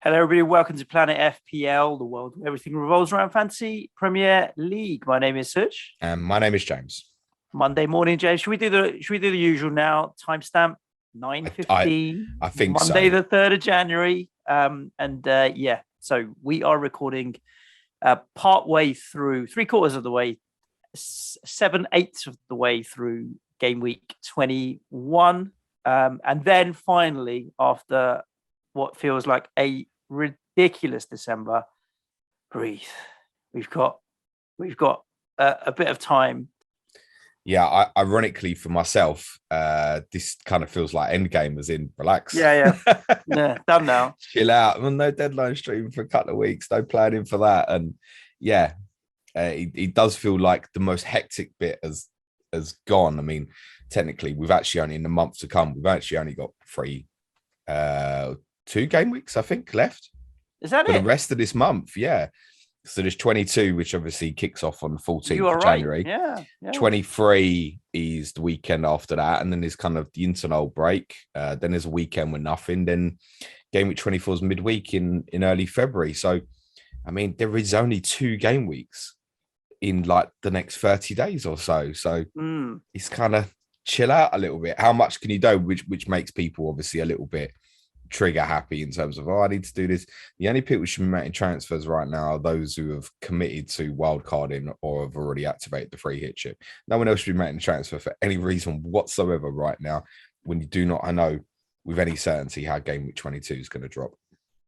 Hello, everybody. Welcome to Planet FPL, the world where everything revolves around fantasy Premier League. My name is Suj. And my name is James. Monday morning, James. Should we do the usual now? Timestamp 9:15. I think Monday, so. the 3rd of January. So we are recording part way through, 3/4 of the way, 7/8 of the way through game week 21. And then finally, after what feels like a ridiculous December, breathe. We've got a bit of time. Yeah, ironically for myself, this kind of feels like Endgame, as in relax. Yeah, done now. Chill out. Well, no deadline stream for a couple of weeks. No planning for that. And yeah, it does feel like the most hectic bit has gone. I mean, technically, we've actually only in the month to come. We've actually only got 2 game weeks, I think, left. Is that for it? The rest of this month, yeah. So there's 22, which obviously kicks off on the 14th of January. Yeah. 23 is the weekend after that. And then there's kind of the internal break. Then there's a weekend with nothing. Then game week 24 is midweek in early February. So, I mean, there is only 2 game weeks in like the next 30 days or so. So it's kind of chill out a little bit. How much can you do? Which makes people obviously a little bit trigger happy in terms of, I need to do this. The only people who should be making transfers right now are those who have committed to wildcarding or have already activated the free hit chip. No one else should be making a transfer for any reason whatsoever right now when you do not know with any certainty how game week 22 is going to drop.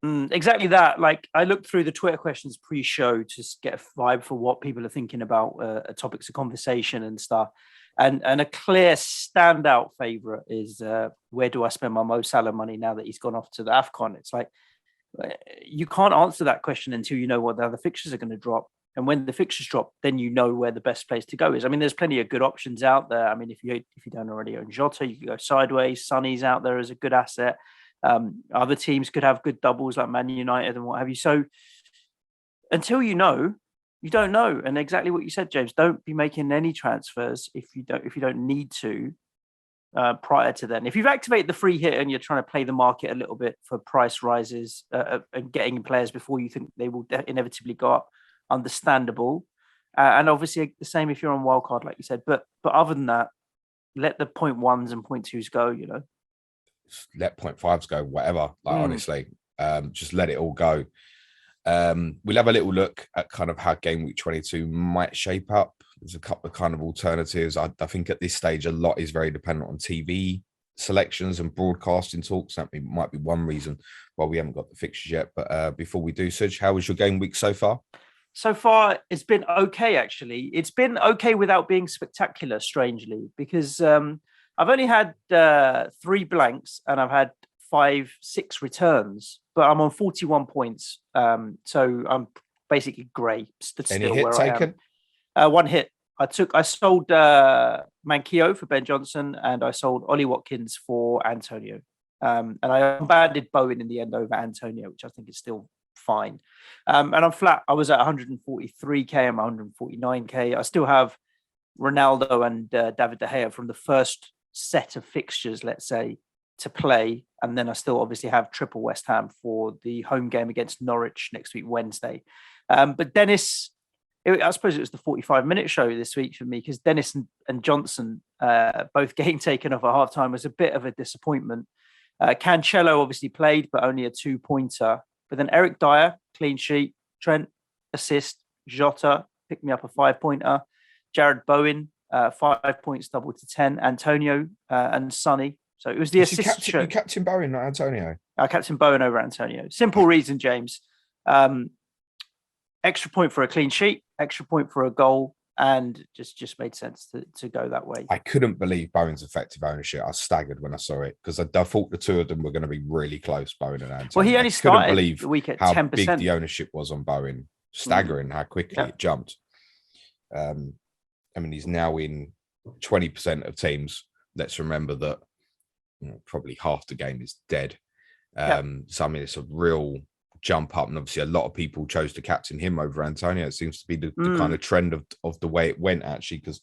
Exactly that. Like, I looked through the Twitter questions pre-show to get a vibe for what people are thinking about topics of conversation and stuff. And a clear standout favourite is where do I spend my Mo Salah money now that he's gone off to the AFCON? It's like, you can't answer that question until you know what the other fixtures are going to drop. And when the fixtures drop, then you know where the best place to go is. I mean, there's plenty of good options out there. I mean, if you don't already own Jota, you can go sideways. Sonny's out there as a good asset. Other teams could have good doubles like Man United and what have you. So until you know, you don't know. And exactly what you said, James, don't be making any transfers if you don't need to prior to then. If you've activated the free hit and you're trying to play the market a little bit for price rises and getting players before you think they will inevitably go up, understandable. And obviously the same if you're on wildcard, like you said. But other than that, let the 0.1s and 0.2s go, you know. Let 0.5s go, whatever. Like, honestly, just let it all go. We'll have a little look at kind of how game week 22 might shape up. There's a couple of kind of alternatives. I think at this stage, a lot is very dependent on TV selections and broadcasting talks. That might be one reason why we haven't got the fixtures yet. But before we do, Suj, how was your game week so far? So far, it's been okay, actually. It's been okay without being spectacular, strangely, because I've only had 3 blanks and I've had 5-6 returns, but I'm on 41 points. So I'm basically grey. Any hit taken? 1 hit. I sold Manquillo for Ben Johnson and I sold Ollie Watkins for Antonio. And I abandoned Bowen in the end over Antonio, which I think is still fine. And I'm flat. I was at 143k. I'm 149k. I still have Ronaldo and David De Gea from the first set of fixtures, let's say, to play, and then I still obviously have triple West Ham for the home game against Norwich next week Wednesday. But Dennis, I suppose it was the 45-minute show this week for me because Dennis and Johnson both game taken off at halftime was a bit of a disappointment. Cancelo obviously played, but only a 2-pointer. But then Eric Dyer, clean sheet, Trent, assist, Jota picked me up a 5-pointer, Jared Bowen, 5 points, double to 10, Antonio and Sonny. So it was the assist. You captain Bowen, not Antonio. I captain Bowen over Antonio. Simple reason, James. Extra point for a clean sheet, extra point for a goal, and just made sense to go that way. I couldn't believe Bowen's effective ownership. I staggered when I saw it because I thought the two of them were going to be really close, Bowen and Antonio. Well, he only started the week at 10%. How big the ownership was on Bowen. Staggering how quickly it jumped. I mean, he's now in 20% of teams. Let's remember that probably half the game is dead. So, I mean, it's a real jump up. And obviously, a lot of people chose to captain him over Antonio. It seems to be the kind of trend of the way it went, actually, because,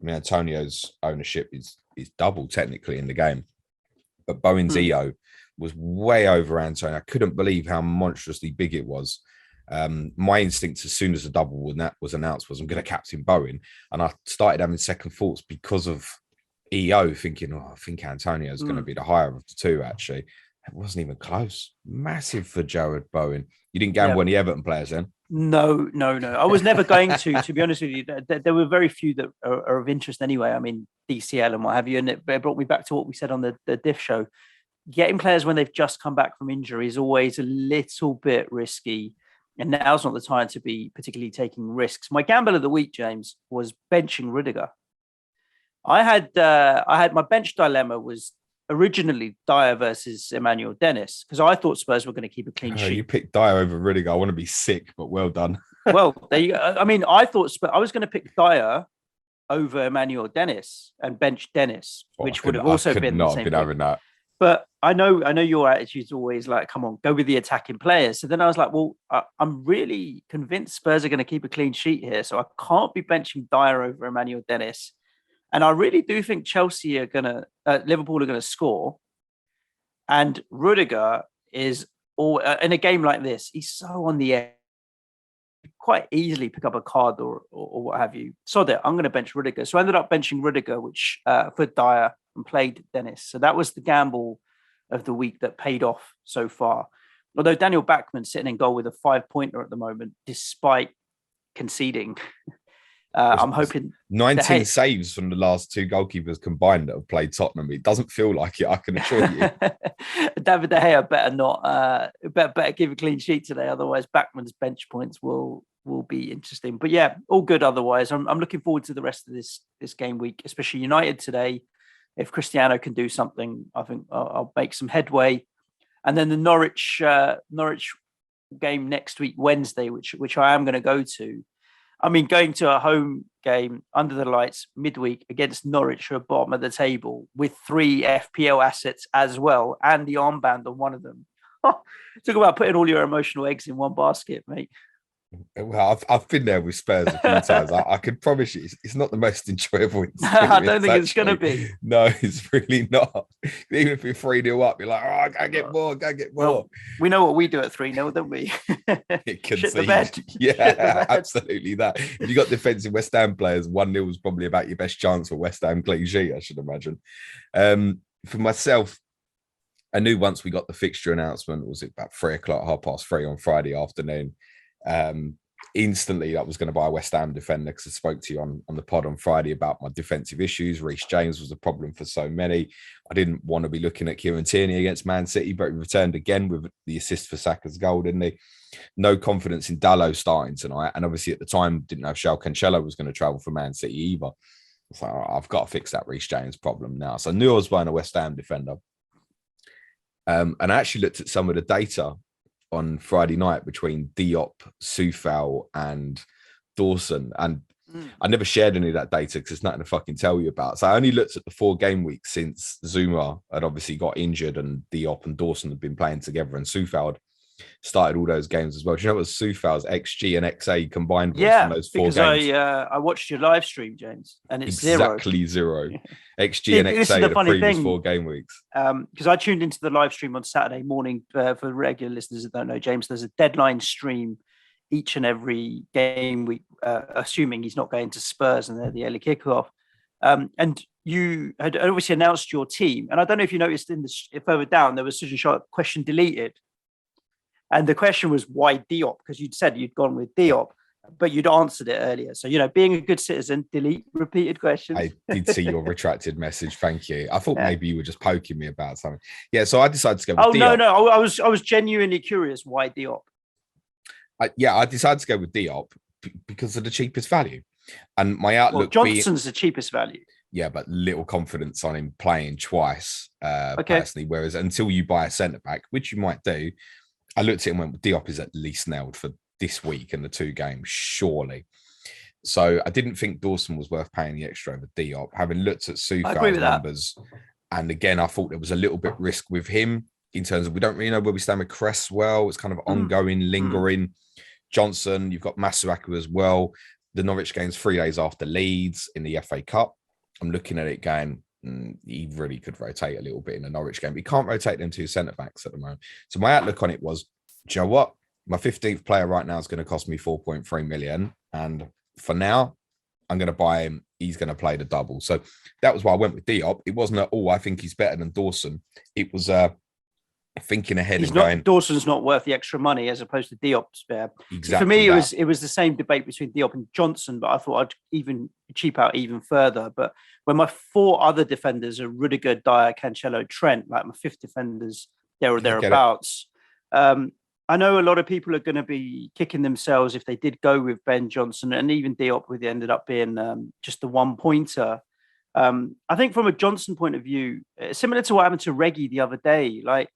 I mean, Antonio's ownership is double technically in the game. But Bowen's EO was way over Antonio. I couldn't believe how monstrously big it was. My instinct as soon as the double was announced was I'm going to captain Bowen, and I started having second thoughts because of EO, thinking, I think Antonio is going to be the higher of the two. Actually, it wasn't even close. Massive for Jared Bowen. You didn't gamble any Everton players then? No. I was never going to be honest with you. There were very few that are of interest anyway. I mean, DCL and what have you. And it brought me back to what we said on the Diff show. Getting players when they've just come back from injury is always a little bit risky. And now's not the time to be particularly taking risks. My gamble of the week, James, was benching Rudiger. I had my bench dilemma was originally Dyer versus Emmanuel Dennis, because I thought Spurs were going to keep a clean sheet. You picked Dyer over Rudiger. I want to be sick, but well done. Well, there you go. I mean, I thought I was going to pick Dyer over Emmanuel Dennis and bench Dennis, which would have also been the same thing. Having that. But I know your attitude's always like, come on, go with the attacking players. So then I was like, well, I'm really convinced Spurs are going to keep a clean sheet here. So I can't be benching Dyer over Emmanuel Dennis. And I really do think Liverpool are going to score. And Rudiger is in a game like this, he's so on the edge. Quite easily pick up a card or what have you. So that I'm going to bench Rudiger. So I ended up benching Rudiger, which for Dyer, and played Dennis. So that was the gamble of the week that paid off so far. Although Daniel Backman's sitting in goal with a 5-pointer at the moment, despite conceding. I'm hoping 19 saves from the last two goalkeepers combined that have played Tottenham. It doesn't feel like it, I can assure you. David De Gea better give a clean sheet today, otherwise Backman's bench points will be interesting. But yeah, all good otherwise. I'm looking forward to the rest of this game week, especially United today. If Cristiano can do something, I think I'll make some headway. And then the Norwich game next week, Wednesday, which I am going to go to. I mean, going to a home game under the lights midweek against Norwich, who are bottom of the table, with 3 FPL assets as well, and the armband on one of them. Talk about putting all your emotional eggs in one basket, mate. Well, I've been there with Spurs a few times. I can promise you, it's not the most enjoyable experience. I don't think it's going to be. No, it's really not. Even if you're 3-0 up, you're like, I gotta get more. Well, we know what we do at 3-0, don't we? Shit the bed. Yeah, absolutely that. If you got defensive West Ham players, 1-0 is probably about your best chance for West Ham clean sheet, I should imagine. For myself, I knew once we got the fixture announcement, was it about 3:00, 3:30 on Friday afternoon? Instantly I was going to buy a West Ham defender, because I spoke to you on the pod on Friday about my defensive issues. Reece James was a problem for so many. I didn't want to be looking at Kieran Tierney against Man City, but he returned again with the assist for Saka's goal, didn't he? No confidence in Dalot starting tonight, and obviously at the time didn't know if João Cancelo was going to travel for Man City either. So I've got to fix that Reece James problem now. So I knew I was buying a West Ham defender, and I actually looked at some of the data on Friday night between Diop, Soufal and Dawson. And I never shared any of that data because it's nothing to fucking tell you about. So I only looked at the 4 game weeks since Zuma had obviously got injured and Diop and Dawson had been playing together, and Soufal had started all those games as well. Do you know what Soufal's XG and XA combined was from those 4 games? I watched your live stream, James, and it's exactly zero. XG and XA the previous 4 game weeks. Because I tuned into the live stream on Saturday morning. For regular listeners that don't know, James, there's a deadline stream each and every game week, assuming he's not going to Spurs and they're the early kickoff. And you had obviously announced your team, and I don't know if you noticed further down there was such a short question deleted. And the question was, why Diop? Because you'd said you'd gone with Diop, but you'd answered it earlier. So, being a good citizen, delete repeated questions. I did see your retracted message. Thank you. I thought maybe you were just poking me about something. Yeah, so I decided to go with Diop. No. I was genuinely curious why Diop. I decided to go with Diop because of the cheapest value. And my outlook... Johnson's the cheapest value. Yeah, but little confidence on him playing twice, personally. Whereas until you buy a centre-back, which you might do... I looked at it and went, Diop is at least nailed for this week and the 2 games, surely. So I didn't think Dawson was worth paying the extra over Diop. Having looked at Soufal's numbers, and again, I thought there was a little bit risk with him in terms of we don't really know where we stand with Cresswell. It's kind of ongoing, lingering. Johnson, you've got Masuaku as well. The Norwich game's 3 days after Leeds in the FA Cup. I'm looking at it going, he really could rotate a little bit in the Norwich game. But he can't rotate them two centre backs at the moment. So my outlook on it was, do you know what? My 15th player right now is going to cost me 4.3 million. And for now, I'm going to buy him. He's going to play the double. So that was why I went with Diop. It wasn't at all, I think he's better than Dawson. It was thinking ahead and going. Dawson's not worth the extra money as opposed to Diop's there. Exactly. For me, it was the same debate between Diop and Johnson, but I thought I'd even cheap out even further. But when my four other defenders are Rudiger, Dyer, Cancelo, Trent, like my fifth defenders, there or thereabouts. I know a lot of people are going to be kicking themselves if they did go with Ben Johnson and even Diop, with it ended up being just the 1 pointer. I think from a Johnson point of view, similar to what happened to Reggie the other day, like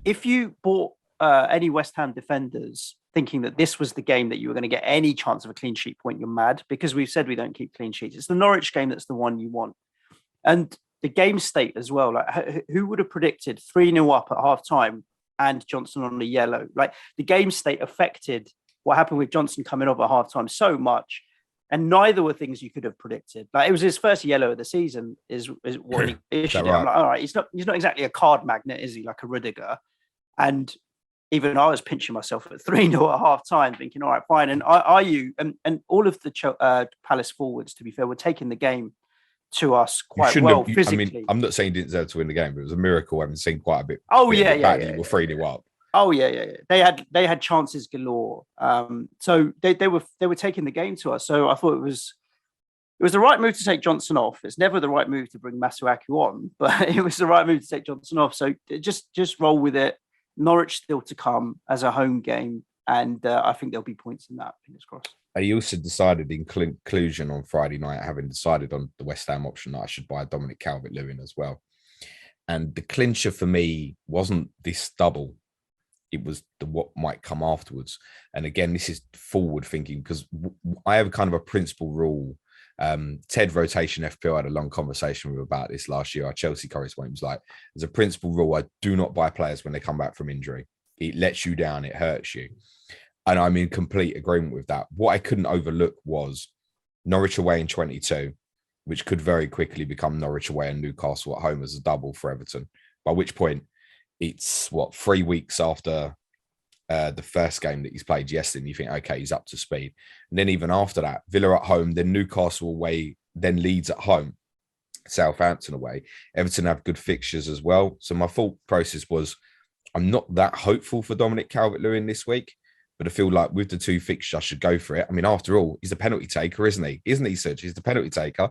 if you bought any West Ham defenders thinking that this was the game that you were going to get any chance of a clean sheet point, you're mad, because we've said we don't keep clean sheets. It's the Norwich game that's the one you want. And the game state as well, like who would have predicted 3-0 up at half time and Johnson on the yellow? Like the game state affected what happened with Johnson coming off at half time so much. And neither were things you could have predicted. Like it was his first yellow of the season is what he issued. Right? I'm like, all right, he's not exactly a card magnet, is he? Like a Rudiger. And even I was pinching myself at 3-0 at half time, thinking, all right, fine. And are you and all of the Palace forwards, to be fair, were taking the game to us quite well physically. I mean, I'm not saying he didn't deserve to win the game, but it was a miracle having seen quite a bit. Oh, You were 3-0 up. Oh yeah. They had chances galore. So they were taking the game to us. So I thought it was the right move to take Johnson off. It's never the right move to bring Masuaku on, but it was the right move to take Johnson off. So just roll with it. Norwich still to come as a home game, and I think there'll be points in that. Fingers crossed. I also decided in conclusion on Friday night, having decided on the West Ham option, that I should buy Dominic Calvert-Lewin as well. And the clincher for me wasn't this double. It was what might come afterwards. And again, this is forward thinking, because I have kind of a principle rule. Ted Rotation FPL had a long conversation with about this last year. Our Chelsea correspondent was like, as a principle rule, I do not buy players when they come back from injury. It lets you down, it hurts you. And I'm in complete agreement with that. What I couldn't overlook was Norwich away in 22, which could very quickly become Norwich away and Newcastle at home as a double for Everton. By which point, it's 3 weeks after the first game that he's played yesterday, and you think, okay, he's up to speed. And then even after that, Villa at home, then Newcastle away, then Leeds at home, Southampton away. Everton have good fixtures as well. So my thought process was, I'm not that hopeful for Dominic Calvert-Lewin this week, but I feel like with the two fixtures, I should go for it. I mean, after all, he's the penalty taker, isn't he? Isn't he, Suj? He's the penalty taker.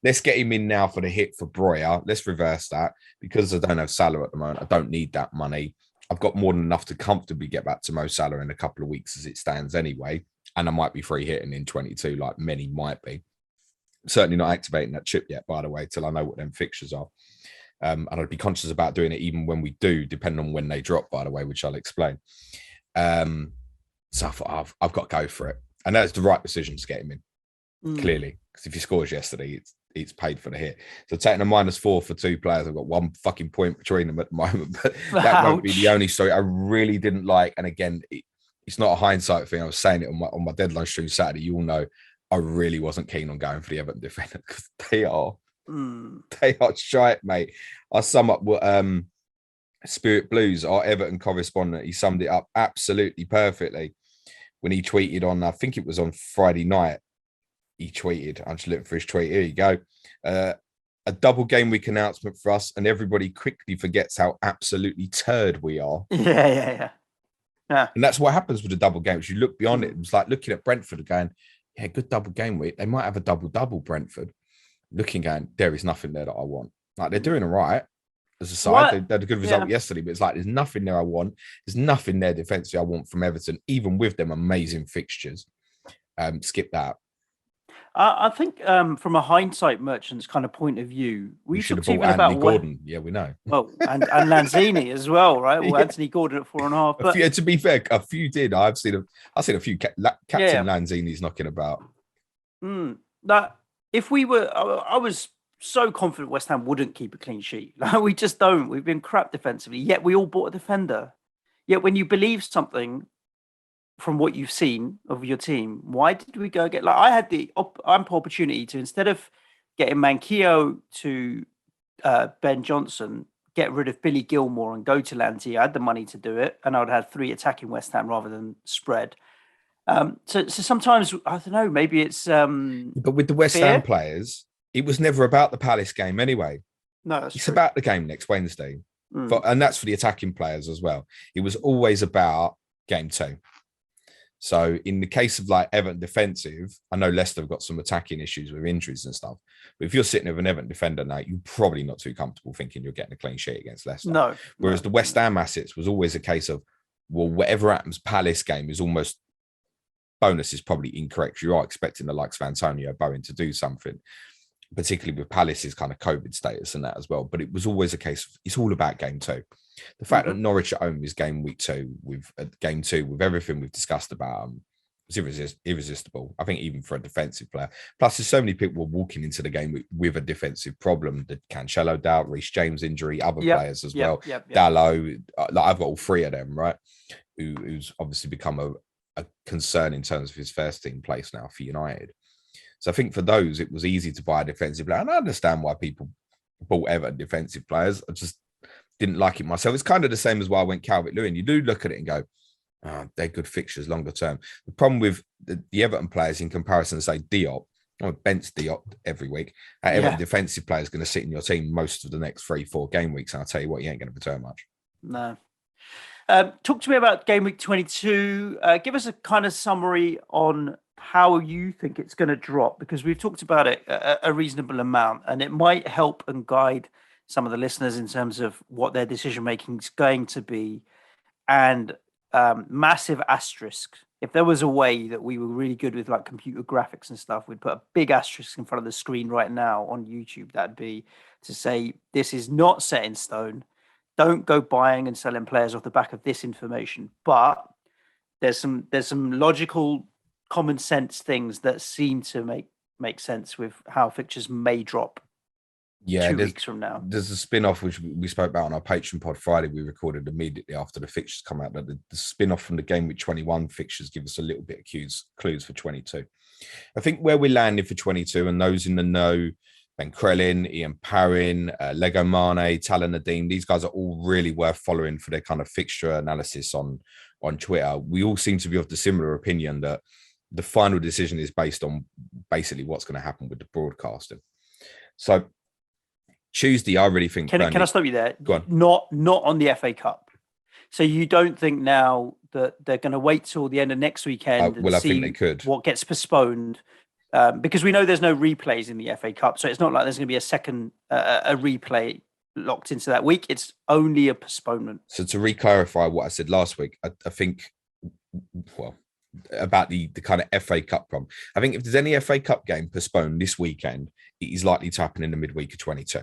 Let's get him in now for the hit for Breuer. Let's reverse that. Because I don't have Salah at the moment, I don't need that money. I've got more than enough to comfortably get back to Mo Salah in a couple of weeks as it stands anyway. And I might be free hitting in 22, like many might be. Certainly not activating that chip yet, by the way, till I know what them fixtures are. And I'd be conscious about doing it even when we do, depending on when they drop, by the way, which I'll explain. So I thought, I've got to go for it. And that's the right decision to get him in, clearly. Because if he scores yesterday, it's paid for the hit. So taking a -4 for two players, I've got 1 fucking point between them at the moment. But that won't be the only story I really didn't like. And again, it's not a hindsight thing. I was saying it on my deadline stream Saturday. You all know I really wasn't keen on going for the Everton defender, because they are shite, mate. I sum up what Spirit Blues, our Everton correspondent, he summed it up absolutely perfectly when he tweeted on, I think it was on Friday night. He tweeted, I'm just looking for his tweet. Here you go. A double game week announcement for us, and everybody quickly forgets how absolutely turd we are. Yeah. And that's what happens with the double games. You look beyond it. It's like looking at Brentford going, yeah, good double game week. They might have a double Brentford. Looking, going, there is nothing there that I want. Like, they're doing all right as a side. They had a good result yesterday, but it's like, there's nothing there I want. There's nothing there defensively I want from Everton, even with them amazing fixtures. Skip that. I think from a hindsight merchant's kind of point of view, we should have bought Anthony Gordon. Yeah, we know. Well, and Lanzini as well, right? Well, Anthony Gordon at 4.5. But to be fair, a few did. I've seen a few Captain Lanzini's knocking about. That if we were, I was so confident West Ham wouldn't keep a clean sheet. Like, we just don't. We've been crap defensively. Yet we all bought a defender. Yet when you believe something from what you've seen of your team, why did we go get, like, I had the ample opportunity to, instead of getting Manquillo to Ben Johnson, get rid of Billy Gilmore and go to Lanty. I had the money to do it, and I would have had 3 attacking West Ham rather than spread. So sometimes, I don't know, maybe it's but with the West Ham players, it was never about the Palace game anyway. No, it's true. About the game next Wednesday. And that's for the attacking players as well. It was always about game 2. So in the case of like Everton defensive, I know Leicester have got some attacking issues with injuries and stuff. But if you're sitting with an Everton defender now, you're probably not too comfortable thinking you're getting a clean sheet against Leicester. No. Whereas the West Ham assets was always a case of, well, whatever happens, Palace game is almost bonus is probably incorrect. You are expecting the likes of Antonio Bowen to do something, particularly with Palace's kind of COVID status and that as well. But it was always a case of it's all about game 2. The fact that Norwich at home is game week 2 with game 2 with everything we've discussed about is irresistible. I think even for a defensive player. Plus, there's so many people walking into the game with a defensive problem. The Cancelo doubt, Reece James injury, other players as well. Dalot, like I've got all 3 of them, right? Who's obviously become a concern in terms of his first team place now for United. So I think for those, it was easy to buy a defensive player. And I understand why people bought Everton defensive players. I just didn't like it myself. It's kind of the same as why I went Calvert-Lewin. You do look at it and go, they're good fixtures longer term. The problem with the Everton players in comparison to, say, Diop, bench Diop every week. Everton defensive player is going to sit in your team most of the next 3-4 game weeks. And I'll tell you what, he ain't going to return much. No. Talk to me about game week 22. Give us a kind of summary on how you think it's going to drop, because we've talked about it a reasonable amount, and it might help and guide some of the listeners in terms of what their decision making is going to be. And massive asterisk. If there was a way that we were really good with like computer graphics and stuff, we'd put a big asterisk in front of the screen right now on YouTube. That'd be to say, this is not set in stone. Don't go buying and selling players off the back of this information. But there's some logical, common sense things that seem to make sense with how fixtures may drop. 2 weeks from now. There's a spin-off which we spoke about on our Patreon pod Friday. We recorded immediately after the fixtures come out. That the spin-off from the game week 21 fixtures give us a little bit of clues for 22. I think where we landed for 22, and those in the know, Ben Crellin, Ian Parrin, Lego Mane, Talon Nadeem, these guys are all really worth following for their kind of fixture analysis on Twitter. We all seem to be of the similar opinion that the final decision is based on basically what's going to happen with the broadcasting. So Tuesday, I really think. Can I stop you there? Go on. Not on the FA Cup. So you don't think now that they're going to wait till the end of next weekend and I see think they could. What gets postponed? Because we know there's no replays in the FA Cup, so it's not like there's going to be a second a replay locked into that week. It's only a postponement. So to re-clarify what I said last week, I think, well, about the kind of FA Cup problem. I think if there's any FA Cup game postponed this weekend, it is likely to happen in the midweek of 22.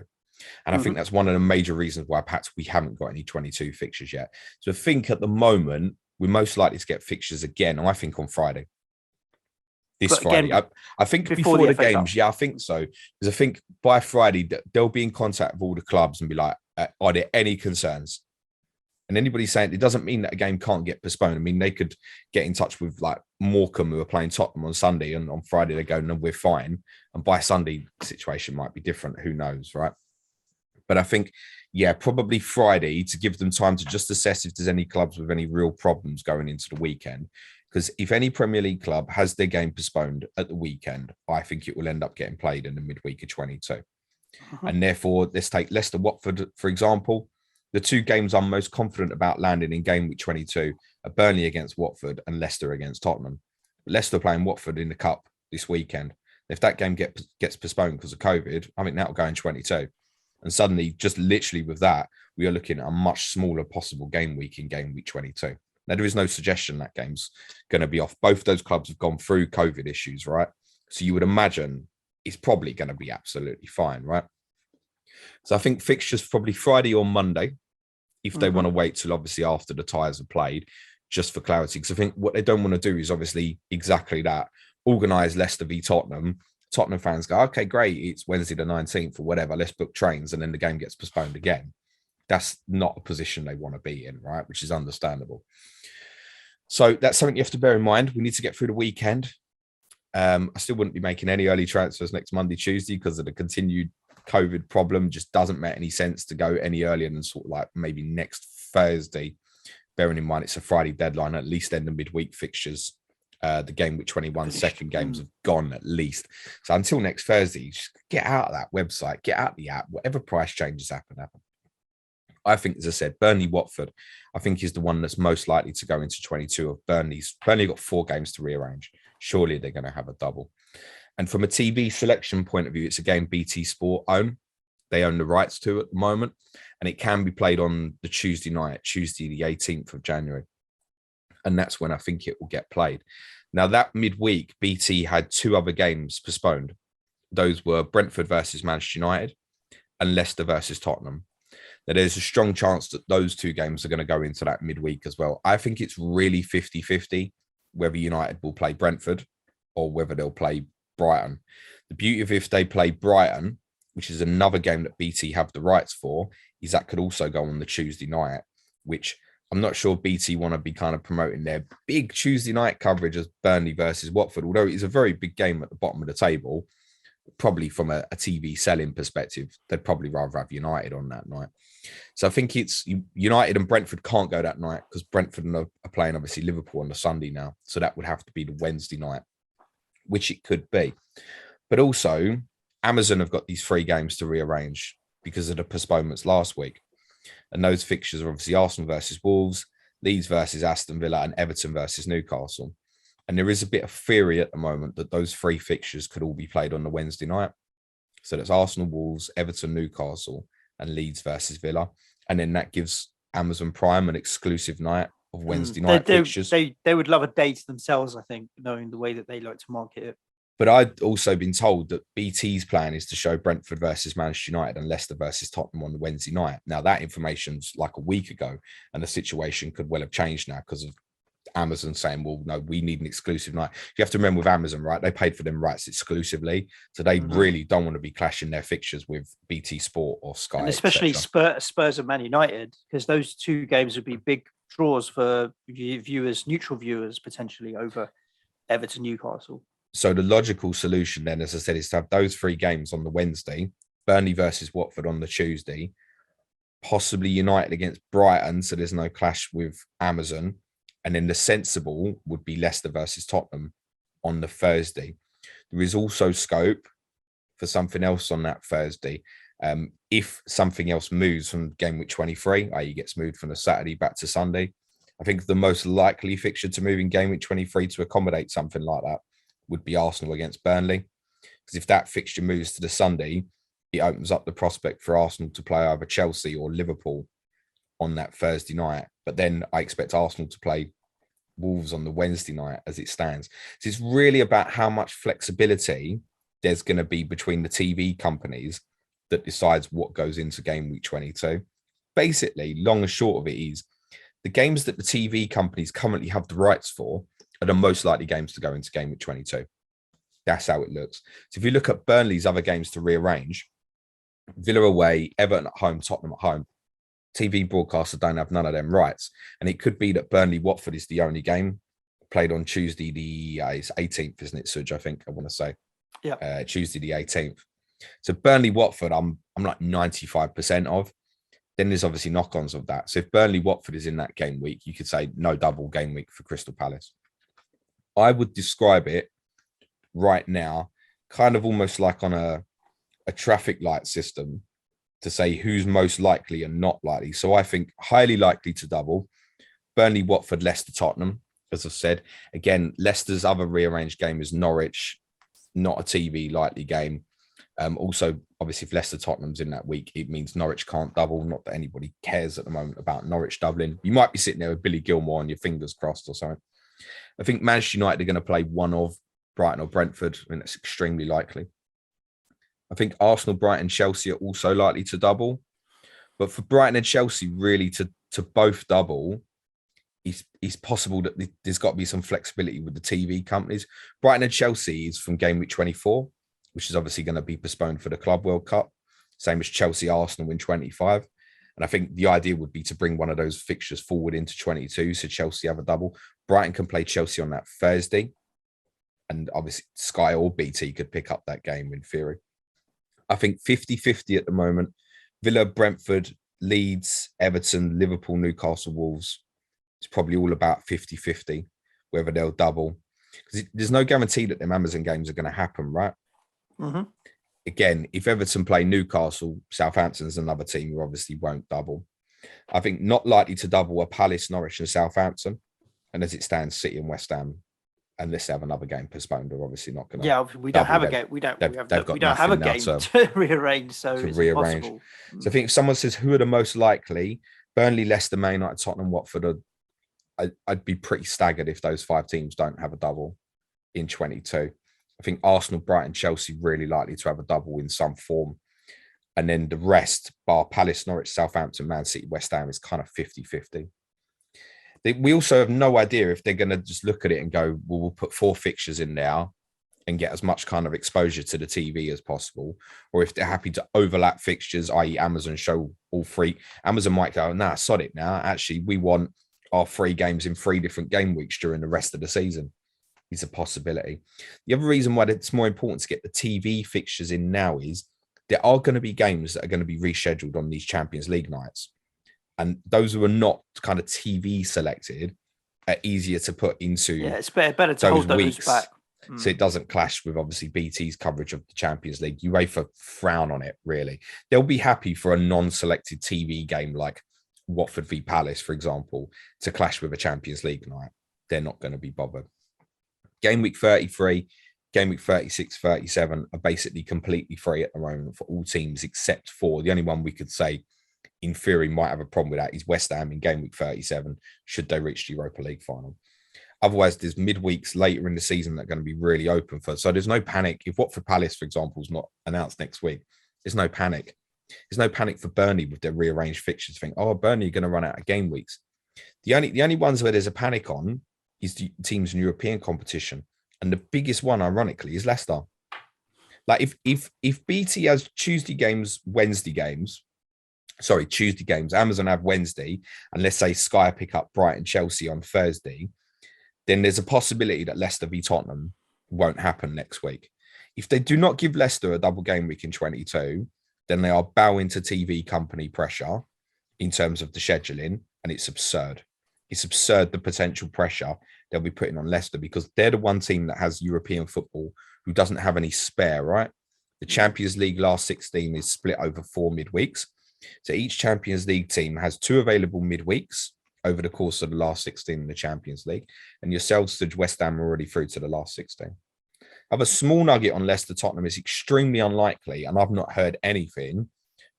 And I think that's one of the major reasons why perhaps we haven't got any 22 fixtures yet. So I think at the moment, we're most likely to get fixtures again, I think, on Friday. This Friday. I think before the games, I think so. Because I think by Friday, they'll be in contact with all the clubs and be like, are there any concerns? And anybody saying it doesn't mean that a game can't get postponed. I mean, they could get in touch with like Morecambe, who are playing Tottenham on Sunday, and on Friday they go, no, we're fine. And by Sunday, the situation might be different. Who knows, right? But I think, probably Friday to give them time to just assess if there's any clubs with any real problems going into the weekend. Because if any Premier League club has their game postponed at the weekend, I think it will end up getting played in the midweek of 22. And therefore, let's take Leicester Watford, for example. The 2 games I'm most confident about landing in game week 22 are Burnley against Watford and Leicester against Tottenham. Leicester playing Watford in the Cup this weekend. If that game gets postponed because of COVID, I think that'll go in 22. And suddenly, just literally with that, we are looking at a much smaller possible game week in game week 22. Now, there is no suggestion that game's going to be off. Both those clubs have gone through COVID issues, right? So you would imagine it's probably going to be absolutely fine, right? So I think fixtures probably Friday or Monday, if they want to wait till obviously after the ties are played, just for clarity. Because I think what they don't want to do is obviously exactly that. Organise Leicester v Tottenham. Tottenham fans go, okay, great, it's Wednesday the 19th or whatever, let's book trains, and then the game gets postponed again. That's not a position they want to be in, right? Which is understandable. So that's something you have to bear in mind. We need to get through the weekend. I still wouldn't be making any early transfers next Monday, Tuesday because of the continued COVID problem. Just doesn't make any sense to go any earlier than sort of like maybe next Thursday. Bearing in mind it's a Friday deadline, at least then the midweek fixtures, the game with 21 second games have gone at least. So until next Thursday, just get out of that website, get out the app, whatever price changes happen. I think, as I said, Burnley-Watford, I think is the one that's most likely to go into 22 of Burnley's. Burnley got 4 games to rearrange. Surely they're going to have a double. And from a TV selection point of view, it's a game BT Sport own. They own the rights to at the moment. And it can be played on the Tuesday night, Tuesday the 18th of January. And that's when I think it will get played. Now, that midweek, BT had 2 other games postponed. Those were Brentford versus Manchester United and Leicester versus Tottenham. Now, there's a strong chance that those 2 games are going to go into that midweek as well. I think it's really 50-50 whether United will play Brentford or whether they'll play Brighton. The beauty of if they play Brighton, which is another game that BT have the rights for, is that could also go on the Tuesday night, which I'm not sure BT want to be kind of promoting their big Tuesday night coverage as Burnley versus Watford, although it's a very big game at the bottom of the table. Probably from a TV selling perspective, they'd probably rather have United on that night. So I think it's United and Brentford can't go that night because Brentford are playing obviously Liverpool on the Sunday now. So that would have to be the Wednesday night, which it could be. But also, Amazon have got these 3 games to rearrange because of the postponements last week. And those fixtures are obviously Arsenal versus Wolves, Leeds versus Aston Villa, and Everton versus Newcastle. And there is a bit of theory at the moment that those 3 fixtures could all be played on the Wednesday night. So that's Arsenal, Wolves, Everton, Newcastle, and Leeds versus Villa. And then that gives Amazon Prime an exclusive night of Wednesday night fixtures. They would love a day to themselves, I think, knowing the way that they like to market it. But I'd also been told that BT's plan is to show Brentford versus Manchester United and Leicester versus Tottenham on the Wednesday night. Now, that information's like a week ago, and the situation could well have changed now because of Amazon saying, well, no, we need an exclusive night. You have to remember with Amazon, right? They paid for them rights exclusively. So they really don't want to be clashing their fixtures with BT Sport or Sky. And especially Spurs and Man United, because those 2 games would be big draws for viewers, neutral viewers, potentially over Everton, Newcastle. So the logical solution then, as I said, is to have those 3 games on the Wednesday, Burnley versus Watford on the Tuesday, possibly United against Brighton, so there's no clash with Amazon. And then the sensible would be Leicester versus Tottenham on the Thursday. There is also scope for something else on that Thursday. If something else moves from game week 23, i.e. gets moved from the Saturday back to Sunday, I think the most likely fixture to move in game week 23 to accommodate something like that would be Arsenal against Burnley. Because if that fixture moves to the Sunday, it opens up the prospect for Arsenal to play either Chelsea or Liverpool on that Thursday night. But then I expect Arsenal to play Wolves on the Wednesday night as it stands. So it's really about how much flexibility there's going to be between the TV companies that decides what goes into game week 22. Basically, long and short of it is the games that the TV companies currently have the rights for are the most likely games to go into game week 22. That's how it looks. So if you look at Burnley's other games to rearrange, Villa away, Everton at home, Tottenham at home, TV broadcasters don't have none of them rights. And it could be that Burnley-Watford is the only game played on Tuesday, it's 18th, isn't it, Suj? I think I want to say. Yeah. Tuesday the 18th. So Burnley-Watford, I'm like 95% of. Then there's obviously knock-ons of that. So if Burnley-Watford is in that game week, you could say no double game week for Crystal Palace. I would describe it right now kind of almost like on a traffic light system to say who's most likely and not likely. So I think highly likely to double Burnley, Watford, Leicester, Tottenham. As I've said, again, Leicester's other rearranged game is Norwich, not a TV likely game. Also, obviously, if Leicester Tottenham's in that week, it means Norwich can't double. Not that anybody cares at the moment about Norwich doubling. You might be sitting there with Billy Gilmore on your fingers crossed or something. I think Manchester United are going to play one of Brighton or Brentford. I mean, that's extremely likely. I think Arsenal, Brighton, Chelsea are also likely to double. But for Brighton and Chelsea really to both double, it's possible that there's got to be some flexibility with the TV companies. Brighton and Chelsea is from game week 24, which is obviously going to be postponed for the Club World Cup. Same as Chelsea, Arsenal in 25. And I think the idea would be to bring one of those fixtures forward into 22, so Chelsea have a double. Brighton can play Chelsea on that Thursday. and obviously Sky or BT could pick up that game in theory. I think 50-50 at the moment. Villa, Brentford, Leeds, Everton, Liverpool, Newcastle, Wolves. It's probably all about 50-50, whether they'll double. Because there's no guarantee that them Amazon games are going to happen, right? Mm-hmm. Again, if Everton play Newcastle, Southampton's another team who obviously won't double. I think not likely to double are Palace, Norwich and Southampton. And as it stands, City and West Ham, unless they have another game postponed, are obviously not going to. Yeah, we don't have a game. We don't have a game to rearrange. So it's impossible. So I think if someone says who are the most likely, Burnley, Leicester, Man United, Tottenham, Watford, I'd be pretty staggered if those 5 teams don't have a double in 22. I think Arsenal, Brighton, Chelsea really likely to have a double in some form. And then the rest, bar Palace, Norwich, Southampton, Man City, West Ham, is kind of 50-50. We also have no idea if they're going to just look at it and go, well, we'll put 4 fixtures in now and get as much kind of exposure to the TV as possible. Or if they're happy to overlap fixtures, i.e. Amazon show all 3. Amazon might go, nah, sod it now. Actually, we want our 3 games in 3 different game weeks during the rest of the season. It's a possibility. The other reason why it's more important to get the TV fixtures in now is there are going to be games that are going to be rescheduled on these Champions League nights. And those who are not kind of TV selected are easier to put into. Yeah, it's better to hold those back. So it doesn't clash with obviously BT's coverage of the Champions League. UEFA frown on it, really. They'll be happy for a non-selected TV game like Watford v Palace, for example, to clash with a Champions League night. They're not going to be bothered. Game week 33, game week 36, 37 are basically completely free at the moment for all teams except for the only one we could say in theory might have a problem with that is West Ham in game week 37 should they reach the Europa League final. Otherwise, there's midweeks later in the season that are going to be really open for. So there's no panic. If Watford Palace, for example, is not announced next week, there's no panic. There's no panic for Burnley with their rearranged fixtures. Think, oh, Burnley are going to run out of game weeks. The only ones where there's a panic on is the teams in European competition. And the biggest one, ironically, is Leicester. Like if BT has Tuesday games, Amazon have Wednesday, and let's say Sky pick up Brighton, Chelsea on Thursday, then there's a possibility that Leicester v Tottenham won't happen next week. If they do not give Leicester a double game week in 22, then they are bowing to TV company pressure in terms of the scheduling, and it's absurd. It's absurd the potential pressure they'll be putting on Leicester because they're the one team that has European football who doesn't have any spare, right? The Champions League last 16 is split over 4 midweeks. So each Champions League team has 2 available midweeks over the course of the last 16 in the Champions League. And yourselves, Suj, West Ham are already through to the last 16. I have a small nugget on Leicester Tottenham. It's extremely unlikely, and I've not heard anything,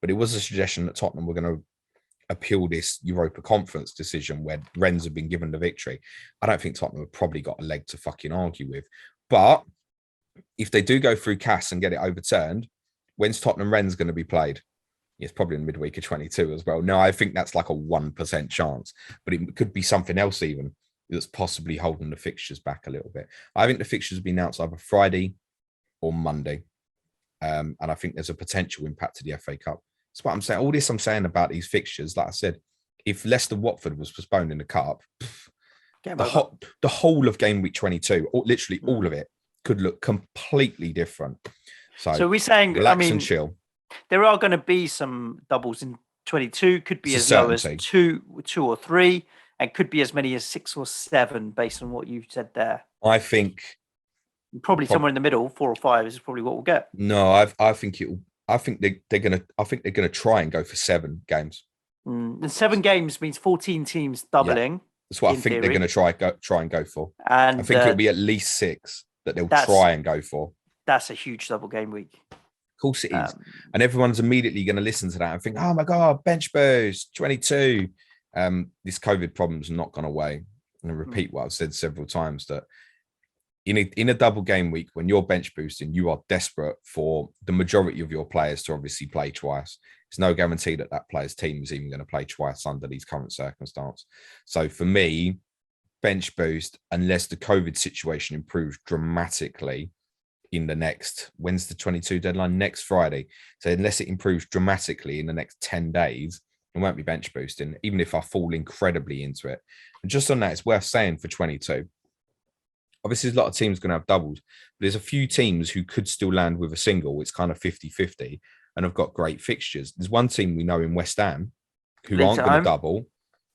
but it was a suggestion that Tottenham were going to appeal this Europa Conference decision where Rennes have been given the victory. I don't think Tottenham have probably got a leg to fucking argue with. But if they do go through CAS and get it overturned, when's Tottenham Rennes going to be played? It's probably in midweek of 22 as well. No, I think that's like a 1% chance, but it could be something else even that's possibly holding the fixtures back a little bit. I think the fixtures will be announced either Friday or Monday. And I think there's a potential impact to the FA Cup. That's what I'm saying. All this I'm saying about these fixtures, like I said, if Leicester Watford was postponed in the Cup, the whole of game week 22, or literally all of it, could look completely different. So we're saying, relax and chill. There are going to be some doubles in 22. Could be as low as two or 3, and could be as many as 6 or 7, based on what you said there. I think probably somewhere in the middle, 4 or 5 is probably what we'll get. No, I think they're gonna try and go for 7 games. And 7 games means 14 teams doubling. Yeah, that's what I think they're going to try and go for. And I think it'll be at least 6 that they'll try and go for. That's a huge double game week. Of course it is. And everyone's immediately going to listen to that and think, oh my God, bench boost, 22. This COVID problem's not gone away. And I repeat what I've said several times, that in a double game week, when you're bench boosting, you are desperate for the majority of your players to obviously play twice. There's no guarantee that that player's team is even going to play twice under these current circumstances. So for me, bench boost, unless the COVID situation improves dramatically in the next, when's the 22 deadline? Next Friday. So unless it improves dramatically in the next 10 days, it won't be bench boosting, even if I fall incredibly into it. And just on that, it's worth saying for 22, Obviously, there's a lot of teams going to have doubles, but there's a few teams who could still land with a single. It's kind of 50-50 and have got great fixtures. There's one team we know in West Ham who Leeds aren't at going to home. double.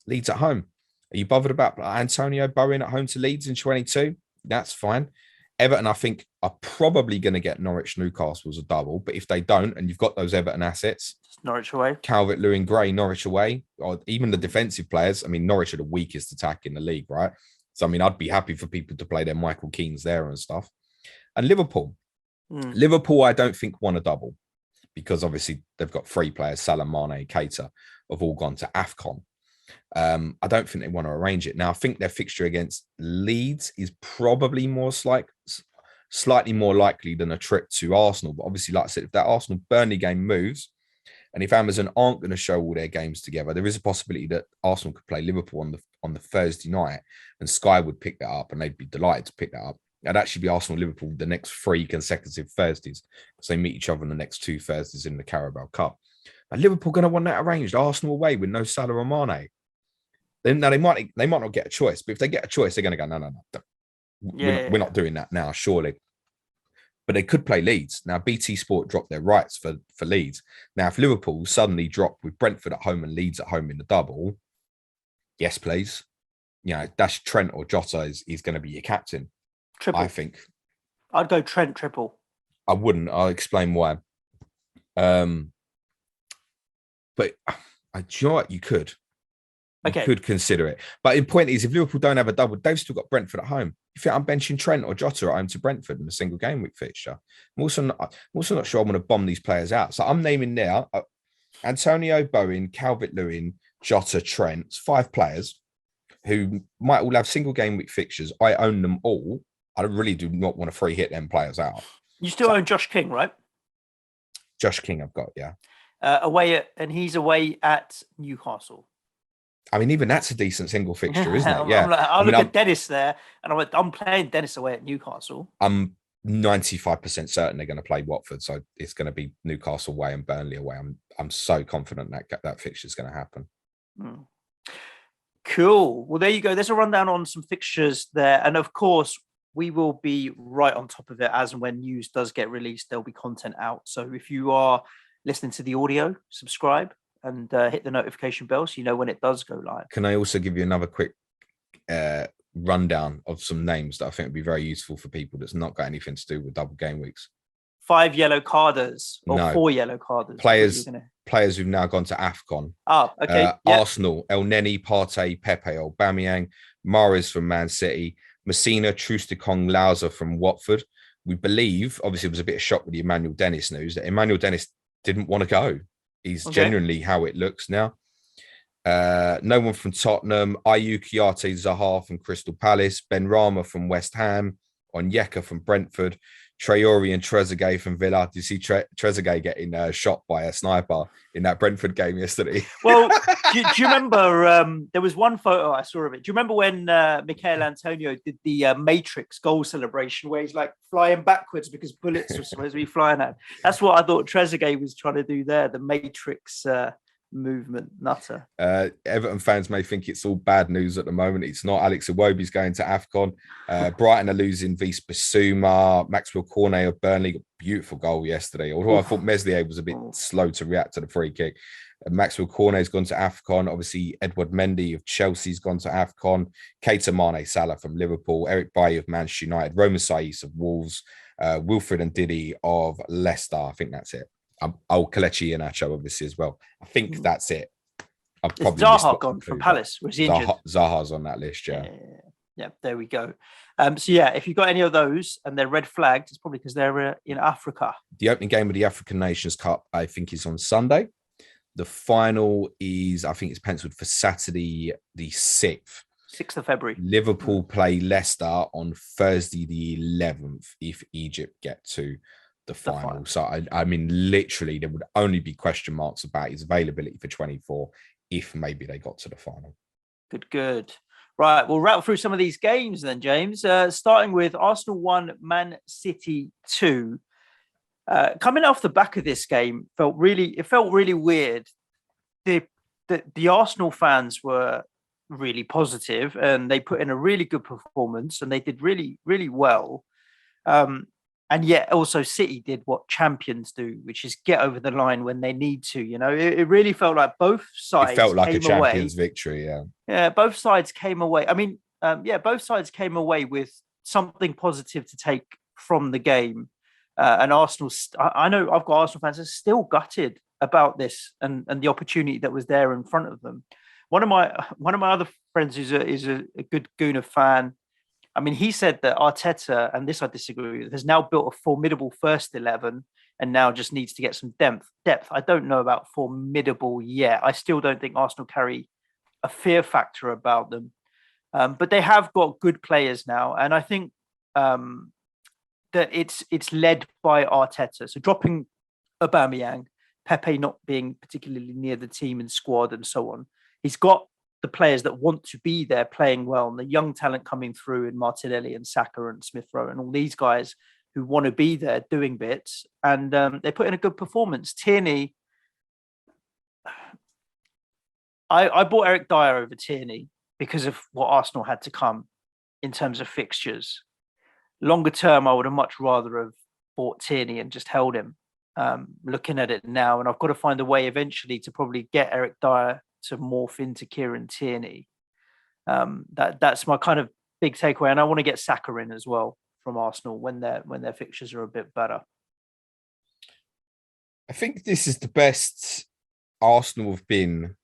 Leeds at home. Are you bothered about Antonio Bowen at home to Leeds in 22? That's fine. Everton, I think, are probably going to get Norwich Newcastle as a double. But if they don't, and you've got those Everton assets, Norwich away. Calvert-Lewin, Gray, Norwich away, or even the defensive players. I mean, Norwich are the weakest attack in the league, right? So, I mean, I'd be happy for people to play their Michael Keanes there and stuff. And Liverpool. Liverpool, I don't think won a double because obviously they've got 3 players, Salah, Mane, Keita, have all gone to AFCON. I don't think they want to arrange it. Now, I think their fixture against Leeds is probably slightly more likely than a trip to Arsenal. But obviously, like I said, if that Arsenal-Burnley game moves, and if Amazon aren't going to show all their games together, there is a possibility that Arsenal could play Liverpool on the Thursday night, and Sky would pick that up, and they'd be delighted to pick that up. It'd actually be Arsenal-Liverpool the next 3 consecutive Thursdays, because they meet each other on the next 2 Thursdays in the Carabao Cup. But Liverpool going to want that arranged. Arsenal away with no Salah or Mane. Now they might not get a choice, but if they get a choice, they're going to go, no. We're not doing that now, surely. But they could play Leeds. Now, BT Sport dropped their rights for Leeds. Now, if Liverpool suddenly drop with Brentford at home and Leeds at home in the double, yes, please. You know, that's Trent or Jota is going to be your captain. Triple. I think. I'd go Trent triple. I wouldn't. I'll explain why. But do you know what? You could. You could consider it. But the point is, if Liverpool don't have a double, they've still got Brentford at home. You think I'm benching Trent or Jota at home to Brentford in a single game week fixture? I'm also not sure I want to bomb these players out. So I'm naming now Antonio Bowen, Calvert-Lewin, Jota, Trent. It's 5 players who might all have single game week fixtures. I own them all. I really do not want to free hit them players out. You still own Josh King, right? Josh King, I've got, yeah. He's away at Newcastle. I mean, even that's a decent single fixture, isn't it? Yeah. I look at Dennis there, and I'm playing Dennis away at Newcastle. I'm 95% certain they're going to play Watford, so it's going to be Newcastle away and Burnley away. I'm so confident that fixture is going to happen. Cool. Well, there you go. There's a rundown on some fixtures there, and of course, we will be right on top of it as and when news does get released. There'll be content out. So if you are listening to the audio, subscribe and hit the notification bell so you know when it does go live. Can I also give you another quick rundown of some names that I think would be very useful for people that's not got anything to do with double game weeks? 5 yellow carders or 4 yellow carders. Players who've now gone to AFCON. Okay. Arsenal, El Neni, Partey, Pepe, Aubameyang, Mahrez from Man City, Messina, Trusticong, Lauza from Watford. We believe, obviously, it was a bit of shock with the Emmanuel Dennis news that Emmanuel Dennis didn't want to go. He's genuinely how it looks now. No one from Tottenham, Ayew, Kouyaté, Zaha from Crystal Palace, Ben Rama from West Ham, Onyeka from Brentford, Traore and Trezeguet from Villa. Did you see Trezeguet getting shot by a sniper in that Brentford game yesterday? Well, do you remember, there was one photo I saw of it. Do you remember when Michail Antonio did the Matrix goal celebration where he's like flying backwards because bullets were supposed to be flying at? That's what I thought Trezeguet was trying to do there, the Matrix movement nutter. Everton fans may think it's all bad news at the moment. It's not. Alex Iwobi's going to AFCON. Brighton are losing Vis Bissouma. Maxwell Cornet of Burnley got a beautiful goal yesterday, although I thought Meslier was a bit slow to react to the free kick. Maxwell Cornet's gone to AFCON. Obviously, Edward Mendy of Chelsea's gone to AFCON. Keita, Mane, Salah from Liverpool. Eric Bailly of Manchester United. Roman Saiz of Wolves. Wilfred and Didi of Leicester. I think that's it. Kelechi and Nacho, obviously, as well. I think that's it. I've probably Zaha gone from Palace? Was he injured? Zaha's on that list, yeah. Yeah, there we go. So, if you've got any of those and they're red flagged, it's probably because they're in Africa. The opening game of the African Nations Cup, I think, is on Sunday. The final is, I think it's penciled for Saturday, the 6th. 6th of February. Liverpool play Leicester on Thursday, the 11th, if Egypt get to the final. So I mean, literally, there would only be question marks about his availability for 24 if maybe they got to the final. Good. Right, we'll rattle through some of these games then, James. Starting with Arsenal 1, Man City 2. Coming off the back of this game, felt really weird. The Arsenal fans were really positive, and they put in a really good performance, and they did really, really well. And yet also City did what champions do, which is get over the line when they need to. You know, it really felt like both sides It felt like a came champions away. victory. Yeah. Yeah, both sides came away. I mean, both sides came away with something positive to take from the game. And Arsenal, I know I've got Arsenal fans that are still gutted about this and the opportunity that was there in front of them. One of my other friends is a good Gooner fan. I mean, he said that Arteta, and this I disagree with, has now built a formidable first 11 and now just needs to get some depth. I don't know about formidable yet. I still don't think Arsenal carry a fear factor about them. But they have got good players now. And I think that it's led by Arteta. So dropping Aubameyang, Pepe not being particularly near the team and squad and so on, he's got the players that want to be there playing well, and the young talent coming through in Martinelli and Saka and Smith Rowe and all these guys who want to be there doing bits, and they put in a good performance. Tierney, I bought Eric Dyer over Tierney because of what Arsenal had to come in terms of fixtures. Longer term, I would have much rather have bought Tierney and just held him. Looking at it now, and I've got to find a way eventually to probably get Eric Dyer to morph into Kieran Tierney. That's my kind of big takeaway, and I want to get Saka in as well from Arsenal when their fixtures are a bit better. I think this is the best Arsenal have been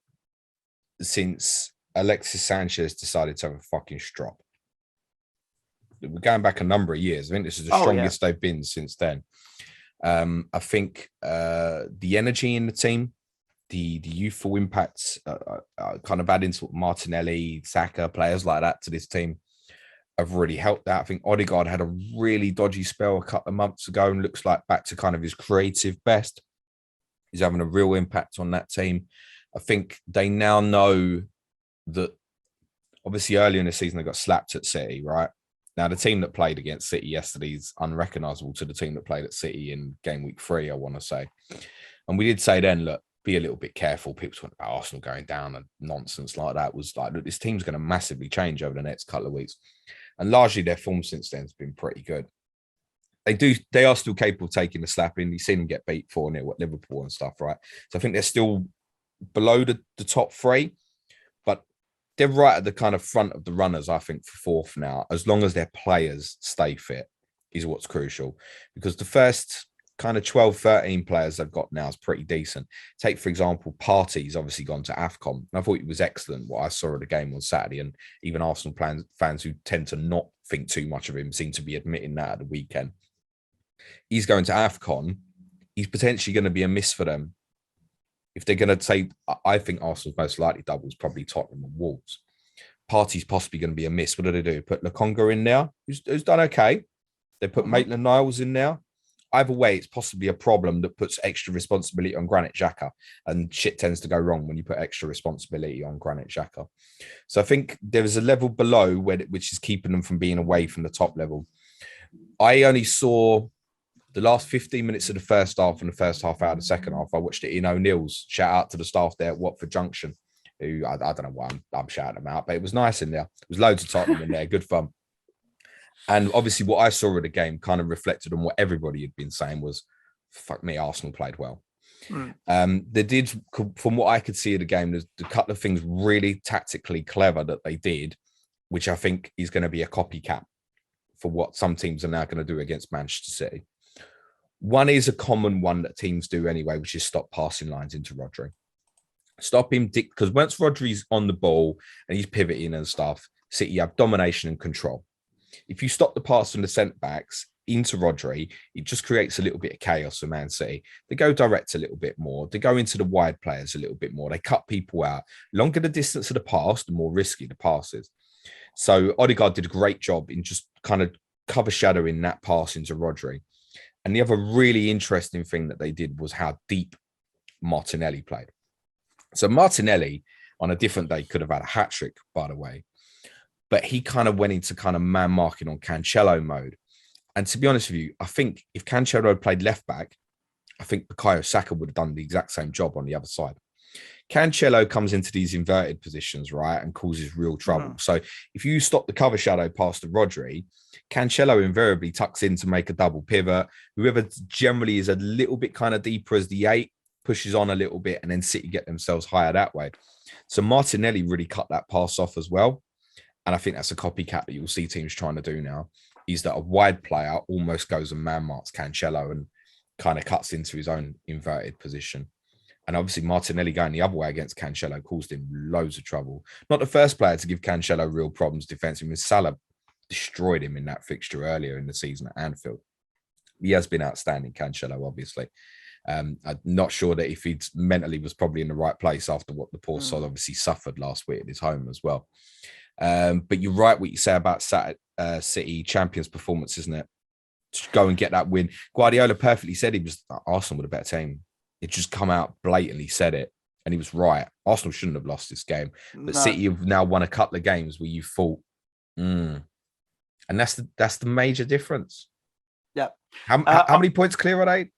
since Alexis Sanchez decided to have a fucking strop. We're going back a number of years. I think this is the strongest they've been since then. I think the energy in the team, the youthful impacts, kind of adding sort of Martinelli, Saka, players like that to this team have really helped that. I think Odegaard had a really dodgy spell a couple of months ago and looks like back to kind of his creative best. He's having a real impact on that team. I think they now know that obviously earlier in the season they got slapped at City, right? Now, the team that played against City yesterday is unrecognisable to the team that played at City in game week 3, I want to say. And we did say then, look, be a little bit careful. People talking about Arsenal going down and nonsense like that. Was like, look, this team's going to massively change over the next couple of weeks. And largely their form since then has been pretty good. They are still capable of taking the slapping. You've seen them get beat 4-0 at Liverpool and stuff, right? So I think they're still below the top 3. They're right at the kind of front of the runners, I think, for 4th now, as long as their players stay fit, is what's crucial. Because the first kind of 12, 13 players they've got now is pretty decent. Take, for example, Partey's obviously gone to AFCON. I thought it was excellent what I saw of the game on Saturday, and even Arsenal fans who tend to not think too much of him seem to be admitting that at the weekend. He's going to AFCON. He's potentially going to be a miss for them. If they're going to take, I think Arsenal's most likely double is probably Tottenham and Wolves. Partey's possibly going to be a miss. What do? Put Lukaku in there, who's done okay. They put Maitland-Niles in there. Either way, it's possibly a problem that puts extra responsibility on Granit Xhaka, and shit tends to go wrong when you put extra responsibility on Granit Xhaka. So I think there is a level below which is keeping them from being away from the top level. I only saw the last 15 minutes of the first half and the first half out of the second half. I watched it in O'Neill's. Shout out to the staff there at Watford Junction, who I don't know why I'm shouting them out, but it was nice in there. There was loads of Tottenham in there, good fun. And obviously what I saw of the game kind of reflected on what everybody had been saying was, fuck me, Arsenal played well. They did, from what I could see of the game, there's a couple of things really tactically clever that they did, which I think is going to be a copycat for what some teams are now going to do against Manchester City. One is a common one that teams do anyway, which is stop passing lines into Rodri. Stop him, because once Rodri's on the ball and he's pivoting and stuff, City have domination and control. If you stop the pass from the centre-backs into Rodri, it just creates a little bit of chaos for Man City. They go direct a little bit more. They go into the wide players a little bit more. They cut people out. Longer the distance of the pass, the more risky the pass is. So Odegaard did a great job in just kind of cover shadowing that pass into Rodri. And the other really interesting thing that they did was how deep Martinelli played. So Martinelli, on a different day, could have had a hat-trick, by the way. But he kind of went into kind of man marking on Cancelo mode. And to be honest with you, I think if Cancelo had played left back, I think Bukayo Saka would have done the exact same job on the other side. Cancelo comes into these inverted positions, right, and causes real trouble. So if you stop the cover shadow past the Rodri, Cancelo invariably tucks in to make a double pivot. Whoever generally is a little bit kind of deeper as the 8 pushes on a little bit, and then City get themselves higher that way. So Martinelli really cut that pass off as well. And I think that's a copycat that you'll see teams trying to do now, is that a wide player almost goes and man marks Cancelo and kind of cuts into his own inverted position. And obviously Martinelli going the other way against Cancelo caused him loads of trouble. Not the first player to give Cancelo real problems defensively. Salah destroyed him in that fixture earlier in the season at Anfield. He has been outstanding, Cancelo, obviously. I'm not sure that if he mentally was probably in the right place after what the poor Sol obviously suffered last week at his home as well. But you're right what you say about City champions performance, isn't it? To go and get that win. Guardiola perfectly said he was Arsenal with a better team. It just come out blatantly said it, and he was right. Arsenal shouldn't have lost this game, but City have now won a couple of games where you thought, and that's the major difference. Yeah. How many points clear are they?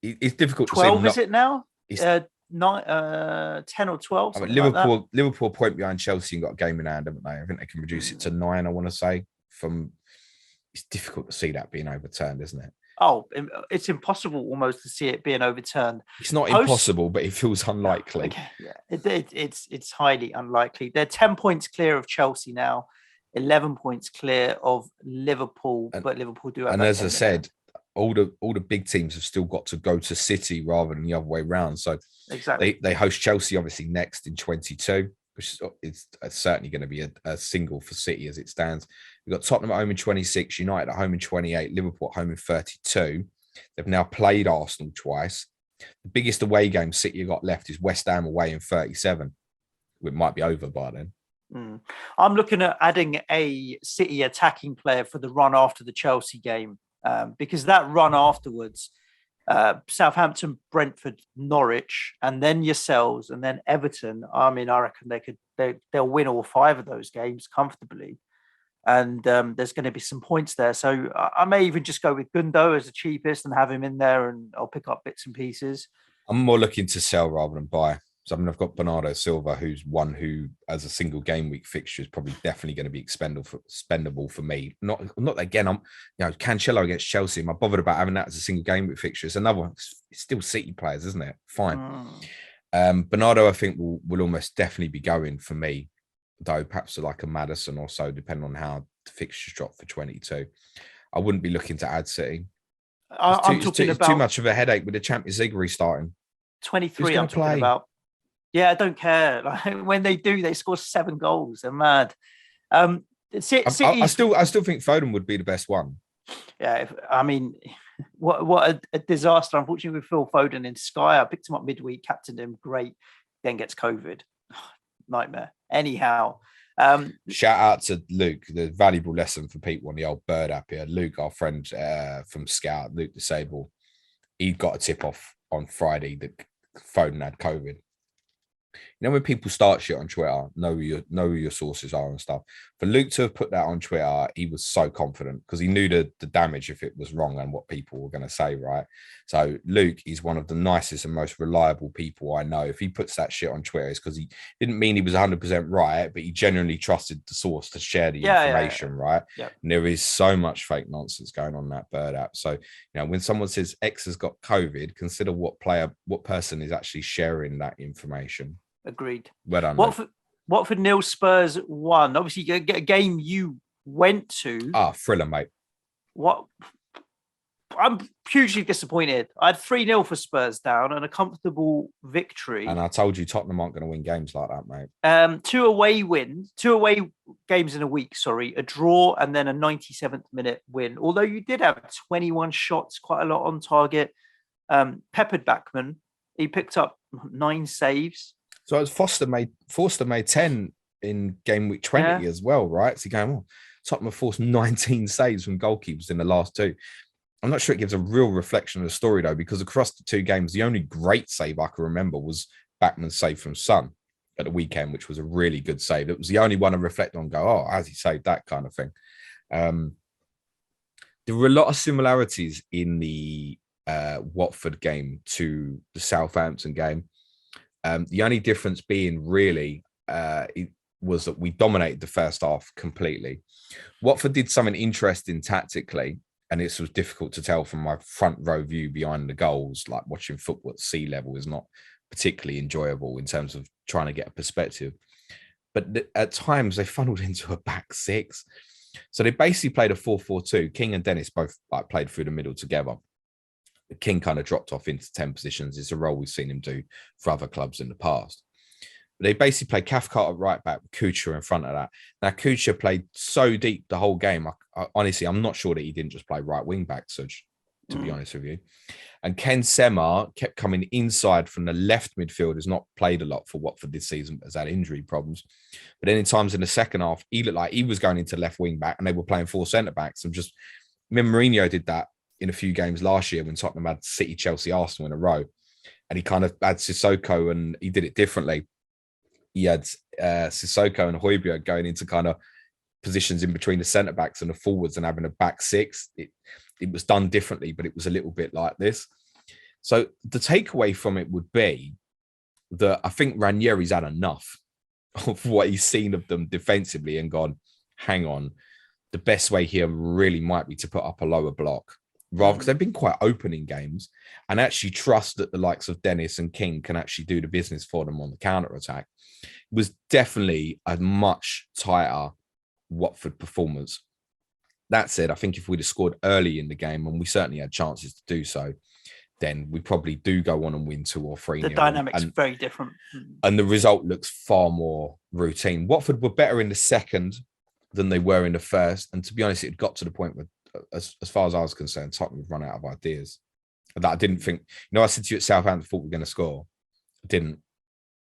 It's difficult 12, to say. Is it now? 10 or 12. I mean, Liverpool point behind Chelsea and got a game in hand, haven't they? I think they can reduce it to 9. I want to say. It's difficult to see that being overturned, isn't it? Oh, it's impossible almost to see it being overturned. It's not impossible, but it feels unlikely. Okay, yeah, it's highly unlikely. They're 10 points clear of Chelsea now, 11 points clear of Liverpool, but Liverpool do have. And as I said, all the big teams have still got to go to City rather than the other way around. So exactly, they host Chelsea obviously next in 22, which is certainly going to be a single for City as it stands. We've got Tottenham at home in 26, United at home in 28, Liverpool at home in 32. They've now played Arsenal twice. The biggest away game City have got left is West Ham away in 37. It might be over by then. I'm looking at adding a City attacking player for the run after the Chelsea game, because that run afterwards, Southampton, Brentford, Norwich, and then yourselves, and then Everton. I mean, I reckon they'll win all 5 of those games comfortably. And there's going to be some points there. So I may even just go with Gundo as the cheapest and have him in there, and I'll pick up bits and pieces. I'm more looking to sell rather than buy. So I mean, I've got Bernardo Silva, who's one who, as a single game week fixture, is probably definitely going to be spendable for me. Not again. Cancelo against Chelsea. Am I bothered about having that as a single game week fixture? It's another one. It's still City players, isn't it? Fine. Bernardo, I think will almost definitely be going for me, though perhaps like a Maddison or so, depending on how the fixtures drop for 22. I wouldn't be looking to add City. It's too much of a headache with the Champions League restarting. 23. I'm talking about. Yeah, I don't care. Like, when they do, they score 7 goals. They're mad. I still think Foden would be the best one. Yeah, I mean, what a disaster. Unfortunately, with Phil Foden in Sky, I picked him up midweek, captained him, great. Then gets COVID. Nightmare. Anyhow. Shout out to Luke, the valuable lesson for people on the old bird app here. Luke, our friend from Scout, Luke the Sable, he got a tip off on Friday that Foden had COVID. You know, when people start shit on Twitter, know who your sources are and stuff. For Luke to have put that on Twitter, he was so confident because he knew the damage if it was wrong and what people were going to say, right? So Luke is one of the nicest and most reliable people I know. If he puts that shit on Twitter, it's because he didn't mean he was 100% right, but he genuinely trusted the source to share the information, right? Yeah. And there is so much fake nonsense going on in that bird app. So, you know, when someone says X has got COVID, consider what person is actually sharing that information. Agreed. Well done. Watford nil, Spurs 1. Obviously, you get a game you went to. Thriller, mate. What? I'm hugely disappointed. I had 3-0 for Spurs down and a comfortable victory. And I told you Tottenham aren't going to win games like that, mate. 2 away games in a week, a draw and then a 97th minute win. Although you did have 21 shots, quite a lot on target. Peppered Backman. He picked up 9 saves. So it's Forster made 10 in game week 20 as well, right? So you're going, Tottenham forced 19 saves from goalkeepers in the last 2. I'm not sure it gives a real reflection of the story, though, because across the 2 games, the only great save I can remember was Backman's save from Son at the weekend, which was a really good save. It was the only one I reflect on and go, has he saved that kind of thing? There were a lot of similarities in the Watford game to the Southampton game. The only difference being really it was that we dominated the first half completely. Watford did something interesting tactically, and it was difficult to tell from my front row view behind the goals. Like watching football at sea level is not particularly enjoyable in terms of trying to get a perspective. But at times they funneled into a back six. So they basically played a 4-4-2. King and Dennis both played through the middle together. King kind of dropped off into 10 positions. It's a role we've seen him do for other clubs in the past. But they basically played Cathcart at right back with Kuchar in front of that. Now, Kuchar played so deep the whole game. Honestly, I'm not sure that he didn't just play right wing back, Suj, to be honest with you. And Ken Sema kept coming inside from the left midfield, has not played a lot for Watford this season, has had injury problems. But then in times in the second half, he looked like he was going into left wing back and they were playing 4 centre backs. And just, remember Mourinho did that in a few games last year when Tottenham had City, Chelsea, Arsenal in a row. And he kind of had Sissoko and he did it differently. He had Sissoko and Højbjerg going into kind of positions in between the centre backs and the forwards and having a back six. It was done differently, but it was a little bit like this. So the takeaway from it would be that I think Ranieri's had enough of what he's seen of them defensively and gone, hang on, the best way here really might be to put up a lower block. Rather, because they've been quite open in games, and actually trust that the likes of Dennis and King can actually do the business for them on the counter-attack. It was definitely a much tighter Watford performance. That said, I think if we'd have scored early in the game, and we certainly had chances to do so, then we probably do go on and win 2 or 3. The dynamics are very different. And the result looks far more routine. Watford were better in the second than they were in the first. And to be honest, it got to the point where, as far as I was concerned, Tottenham had run out of ideas. That I didn't think, I said to you at Southampton, thought we were going to score. Didn't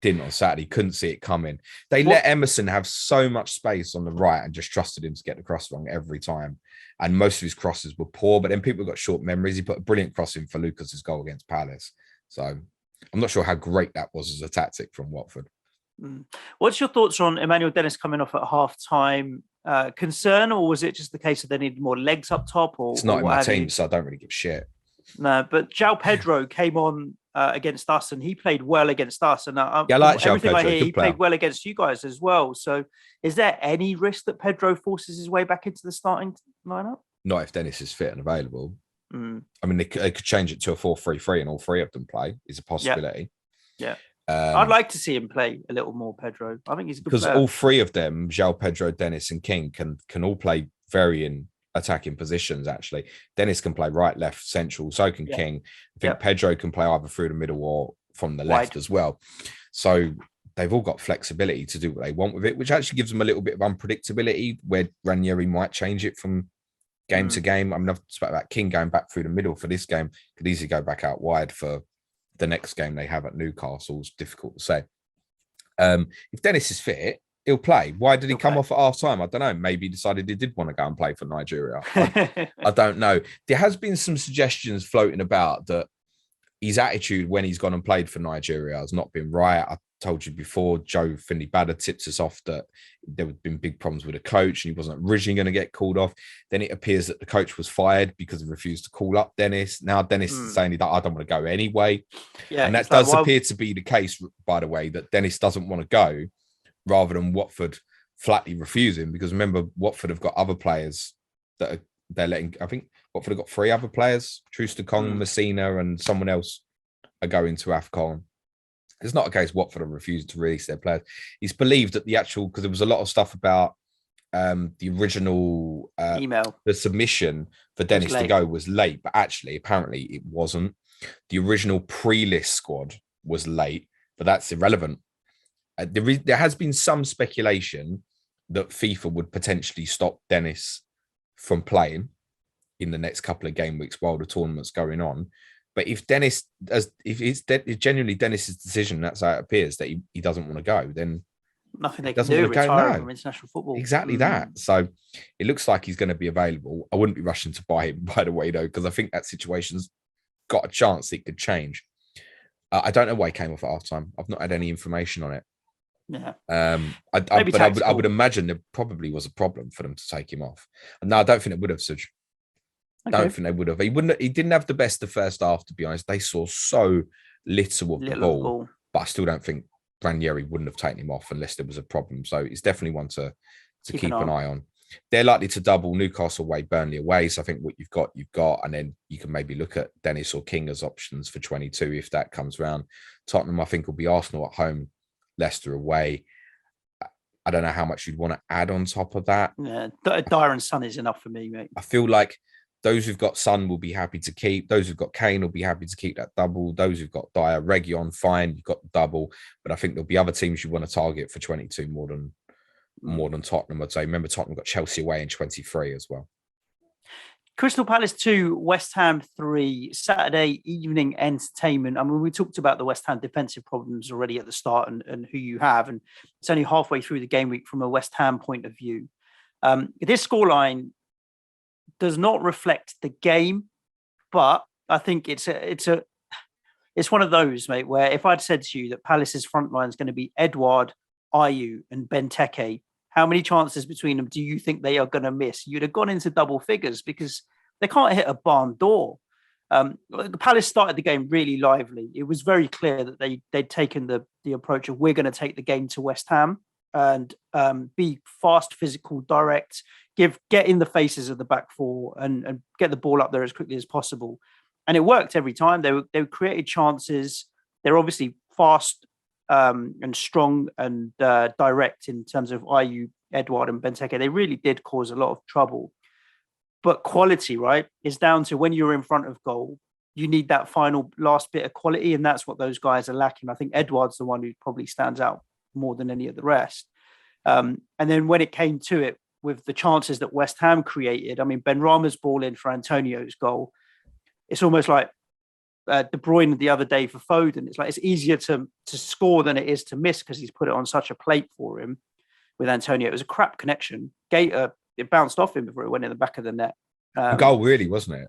on Saturday, couldn't see it coming. They let Emerson have so much space on the right and just trusted him to get the cross wrong every time. And most of his crosses were poor, but then people got short memories. He put a brilliant cross in for Lucas's goal against Palace. So I'm not sure how great that was as a tactic from Watford. What's your thoughts on Emmanuel Dennis coming off at half-time? Concern, or was it just the case that they needed more legs up top? Or it's not in my team, so I don't really give a shit. No, but João Pedro came on against us, and he played well against us. And I like João Pedro. He played well against you guys as well. So, is there any risk that Pedro forces his way back into the starting lineup? Not if Dennis is fit and available. I mean, they could change it to a 4-3-3, and all 3 of them play. Is a possibility. Yeah. I'd like to see him play a little more, Pedro. I think he's a good player. Because all 3 of them, João Pedro, Dennis, and King, can all play varying attacking positions. Actually, Dennis can play right, left, central. So can King. I think Pedro can play either through the middle or from the left as well. So they've all got flexibility to do what they want with it, which actually gives them a little bit of unpredictability where Ranieri might change it from game to game. I mean, I've spoken about King going back through the middle for this game. Could easily go back out wide for the next game they have at Newcastle. It's difficult to say. If Dennis is fit, he'll play. Why did he come off at half time? I don't know. Maybe he decided he did want to go and play for Nigeria. I don't know. There has been some suggestions floating about that his attitude when he's gone and played for Nigeria has not been right. I told you before, Joe Finley-Badder tipped us off that there had been big problems with the coach and he wasn't originally going to get called off. Then it appears that the coach was fired because he refused to call up Dennis. Now Dennis is saying that I don't want to go anyway. Yeah, and that does appear to be the case, by the way, that Dennis doesn't want to go rather than Watford flatly refusing. Because remember, Watford have got other players that they're letting. I think Watford have got 3 other players: Troost-Ekong, Messina, and someone else are going to AFCON. It's not a case Watford have refused to release their players. It's believed that the actual, because there was a lot of stuff about the original email, the submission for Dennis to go was late, but actually, apparently, it wasn't. The original pre-list squad was late, but that's irrelevant. There has been some speculation that FIFA would potentially stop Dennis from playing in the next couple of game weeks while the tournament's going on. But if it's genuinely Dennis's decision, that's how it appears, that he doesn't want to go, then nothing they can do. Retiring from international football. Exactly that. So it looks like he's going to be available. I wouldn't be rushing to buy him, by the way, though, because I think that situation's got a chance it could change. I don't know why he came off at halftime. I've not had any information on it. Yeah. I would imagine there probably was a problem for them to take him off. And no, I don't think it would have, Suj. I don't think they would have. He didn't have the best the first half, to be honest. They saw so little of the ball. but I still don't think Ranieri wouldn't have taken him off unless there was a problem. So it's definitely one to keep an eye on. They're likely to double Newcastle away, Burnley away. So I think what you've got. And then you can maybe look at Dennis or King as options for 22 if that comes around. Tottenham, I think, will be Arsenal at home, Leicester away. I don't know how much you'd want to add on top of that. Yeah, Dyer and Son is enough for me, mate. I feel like those who've got Son will be happy to keep. Those who've got Kane will be happy to keep that double. Those who've got Dyer, Reguilon, fine, you've got the double. But I think there'll be other teams you want to target for 22 more than Tottenham, I'd say. Remember, Tottenham got Chelsea away in 23 as well. Crystal Palace 2, West Ham 3, Saturday evening entertainment. I mean, we talked about the West Ham defensive problems already at the start and who you have, and it's only halfway through the game week from a West Ham point of view. This scoreline does not reflect the game, but I think it's one of those, mate, where if I'd said to you that Palace's front line is going to be Edouard, Ayew and Benteke, how many chances between them do you think they are going to miss? You'd have gone into double figures because they can't hit a barn door. The Palace started the game really lively. It was very clear that they'd taken the approach of we're going to take the game to West Ham and be fast, physical, direct, get in the faces of the back four and get the ball up there as quickly as possible. And it worked every time. They created chances. They're obviously fast and strong and direct in terms of Ayew, Edouard and Benteke. They really did cause a lot of trouble. But quality, right, is down to when you're in front of goal, you need that final last bit of quality, and that's what those guys are lacking. I think Edouard's the one who probably stands out more than any of the rest. And then when it came to it, with the chances that West Ham created, I mean, Benrahma's ball in for Antonio's goal, it's almost like De Bruyne the other day for Foden. It's like it's easier to score than it is to miss because he's put it on such a plate for him with Antonio. It was a crap connection. Gator, it bounced off him before it went in the back of the net. A goal, really, wasn't it?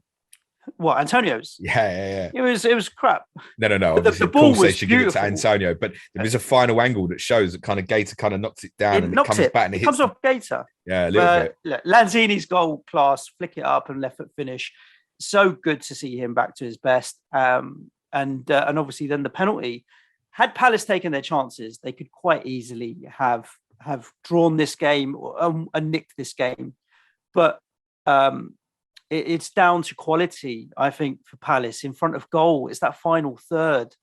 What, Antonio's? Yeah. It was crap. No. Obviously, the ball was give it to Antonio, but there is a final angle that shows that kind of Gator kind of knocks it down and it comes back and it comes off Gator. Yeah, a little bit. Look, Lanzini's goal class, flick it up and left foot finish. So good to see him back to his best. And obviously then the penalty. Had Palace taken their chances, they could quite easily have drawn this game and nicked this game. But it's down to quality, I think, for Palace in front of goal. It's that final third.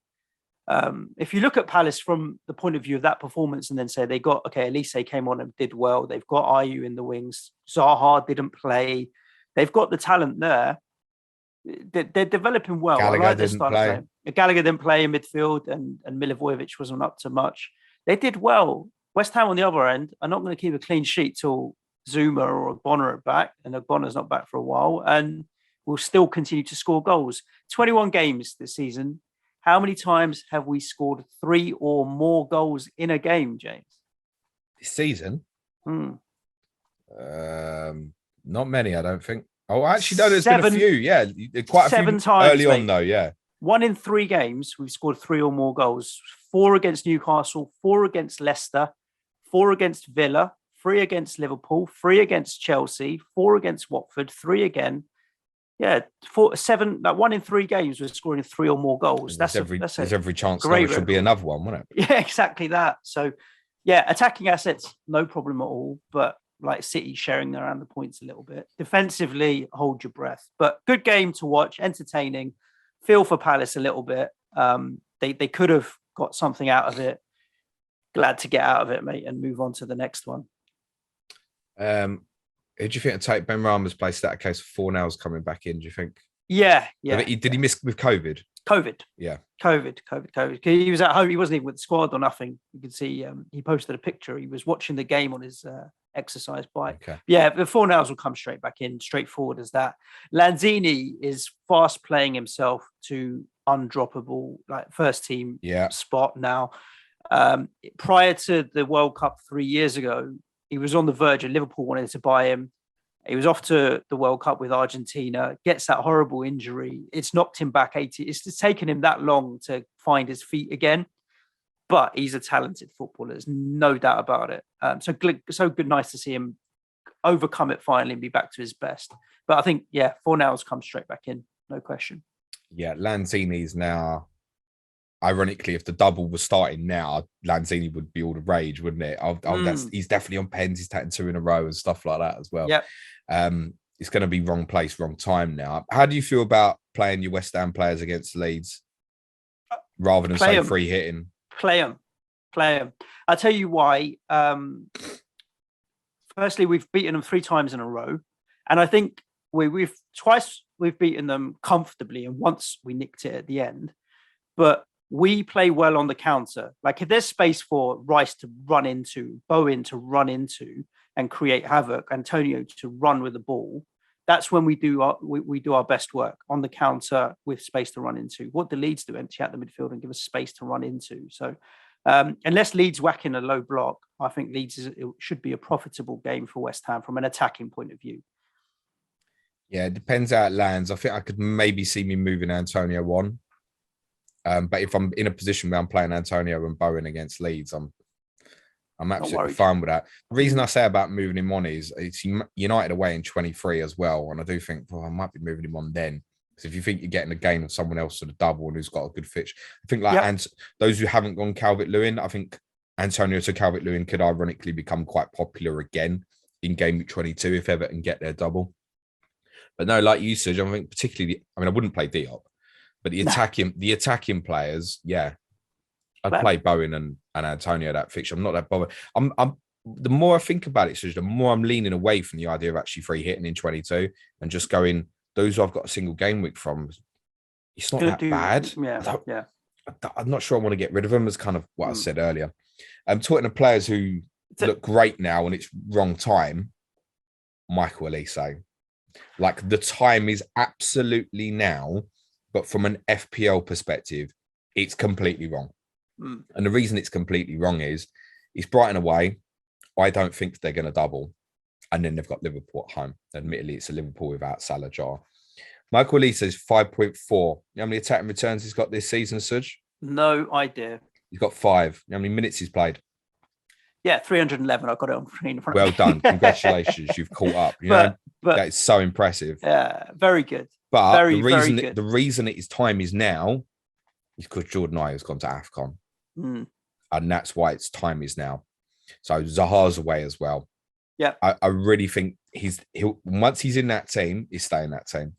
If you look at Palace from the point of view of that performance and then say they got, okay, Elise came on and did well. They've got Ayew in the wings. Zaha didn't play. They've got the talent there. They're developing well. Gallagher I like their didn't style play. of play. Gallagher didn't play in midfield and Milivojevic wasn't up to much. They did well. West Ham on the other end are not going to keep a clean sheet till Zuma or Ogbonna are back, and Ogbonna's not back for a while, and will still continue to score goals. 21 games this season. How many times have we scored 3 or more goals in a game, James? This season? Not many, I don't think. Oh, actually, no, there's been a few. Yeah, quite a few times, early on, though. Yeah. 1 in 3 games, we've scored 3 or more goals. 4 against Newcastle, 4 against Leicester, 4 against Villa, 3 against Liverpool, 3 against Chelsea, 4 against Watford, 3 again. Yeah, 7. Like 1 in 3 games, we're scoring 3 or more goals. There's every chance there should be another one, wouldn't it? Yeah, exactly that. So, yeah, attacking assets, no problem at all. But like City sharing around the points a little bit. Defensively, hold your breath. But good game to watch, entertaining. Feel for Palace a little bit. They could have got something out of it. Glad to get out of it, mate, and move on to the next one. Who do you think will take Benrahma's place? That case, Fornell's coming back in. Do you think? Yeah. Did he miss with COVID? COVID. Yeah. COVID. He was at home. He wasn't even with the squad or nothing. You can see he posted a picture. He was watching the game on his exercise bike. Okay. Yeah, the Fornells will come straight back in, straightforward as that. Lanzini is fast playing himself to undroppable, like first team spot now. Prior to the World Cup 3 years ago, he was on the verge of Liverpool wanted to buy him. He was off to the World Cup with Argentina, gets that horrible injury. It's knocked him back 80. It's just taken him that long to find his feet again. But he's a talented footballer. There's no doubt about it. So good, nice to see him overcome it finally and be back to his best. But I think, Fornell's come straight back in, no question. Yeah, Lanzini's now ironically, if the double was starting now, Lanzini would be all the rage, wouldn't it? He's definitely on pens. He's taking 2 in a row and stuff like that as well. Yeah. It's going to be wrong place, wrong time now. How do you feel about playing your West Ham players against Leeds rather than say free hitting? Play them. I'll tell you why. Firstly, we've beaten them 3 times in a row, and I think we've beaten them comfortably, and once we nicked it at the end. But we play well on the counter. Like if there's space for Rice to run into, Bowen to run into, and create havoc, Antonio to run with the ball, that's when we do our best work on the counter with space to run into. What the Leeds do, empty out the midfield and give us space to run into. So unless Leeds whack in a low block, I think it should be a profitable game for West Ham from an attacking point of view. Yeah, it depends how it lands. I think I could maybe see me moving Antonio on. But if I'm in a position where I'm playing Antonio and Bowen against Leeds, I'm absolutely fine with that. The reason I say about moving him on is it's United away in 23 as well. And I do think, I might be moving him on then. Because if you think you're getting a gain of someone else to the double and who's got a good fitch, I think those who haven't gone Calvert-Lewin, I think Antonio to Calvert-Lewin could ironically become quite popular again in game week 22 if Everton get their double. But no, like you said, I think particularly, I wouldn't play Diop, but the attacking players, yeah. I'd play Bowen and Antonio that fixture. I'm not that bothered. The more I think about it, the more I'm leaning away from the idea of actually free hitting in 22 and just going, those who I've got a single game week from, it's not that bad. Yeah. I'm not sure I want to get rid of them, as kind of what I said earlier. I'm talking to players who look great now and it's wrong time. Michael Elise. Like the time is absolutely now, but from an FPL perspective, it's completely wrong. And the reason it's completely wrong is it's Brighton away. I don't think they're going to double. And then they've got Liverpool at home. Admittedly, it's a Liverpool without Salah jar. Michael Lee says 5.4. You know how many attacking returns he's got this season, Suj? No idea. He's got 5. You know how many minutes he's played? Yeah, 311. I've got it on screen in front of me. Well done. Congratulations. You've caught up. But that is so impressive. Yeah, very good. But the reason it is time is now is because Jordan Ayew has gone to AFCON. And that's why it's time is now. So Zaha's away as well. Yeah. I really think he'll once he's in that team, he's staying in that team.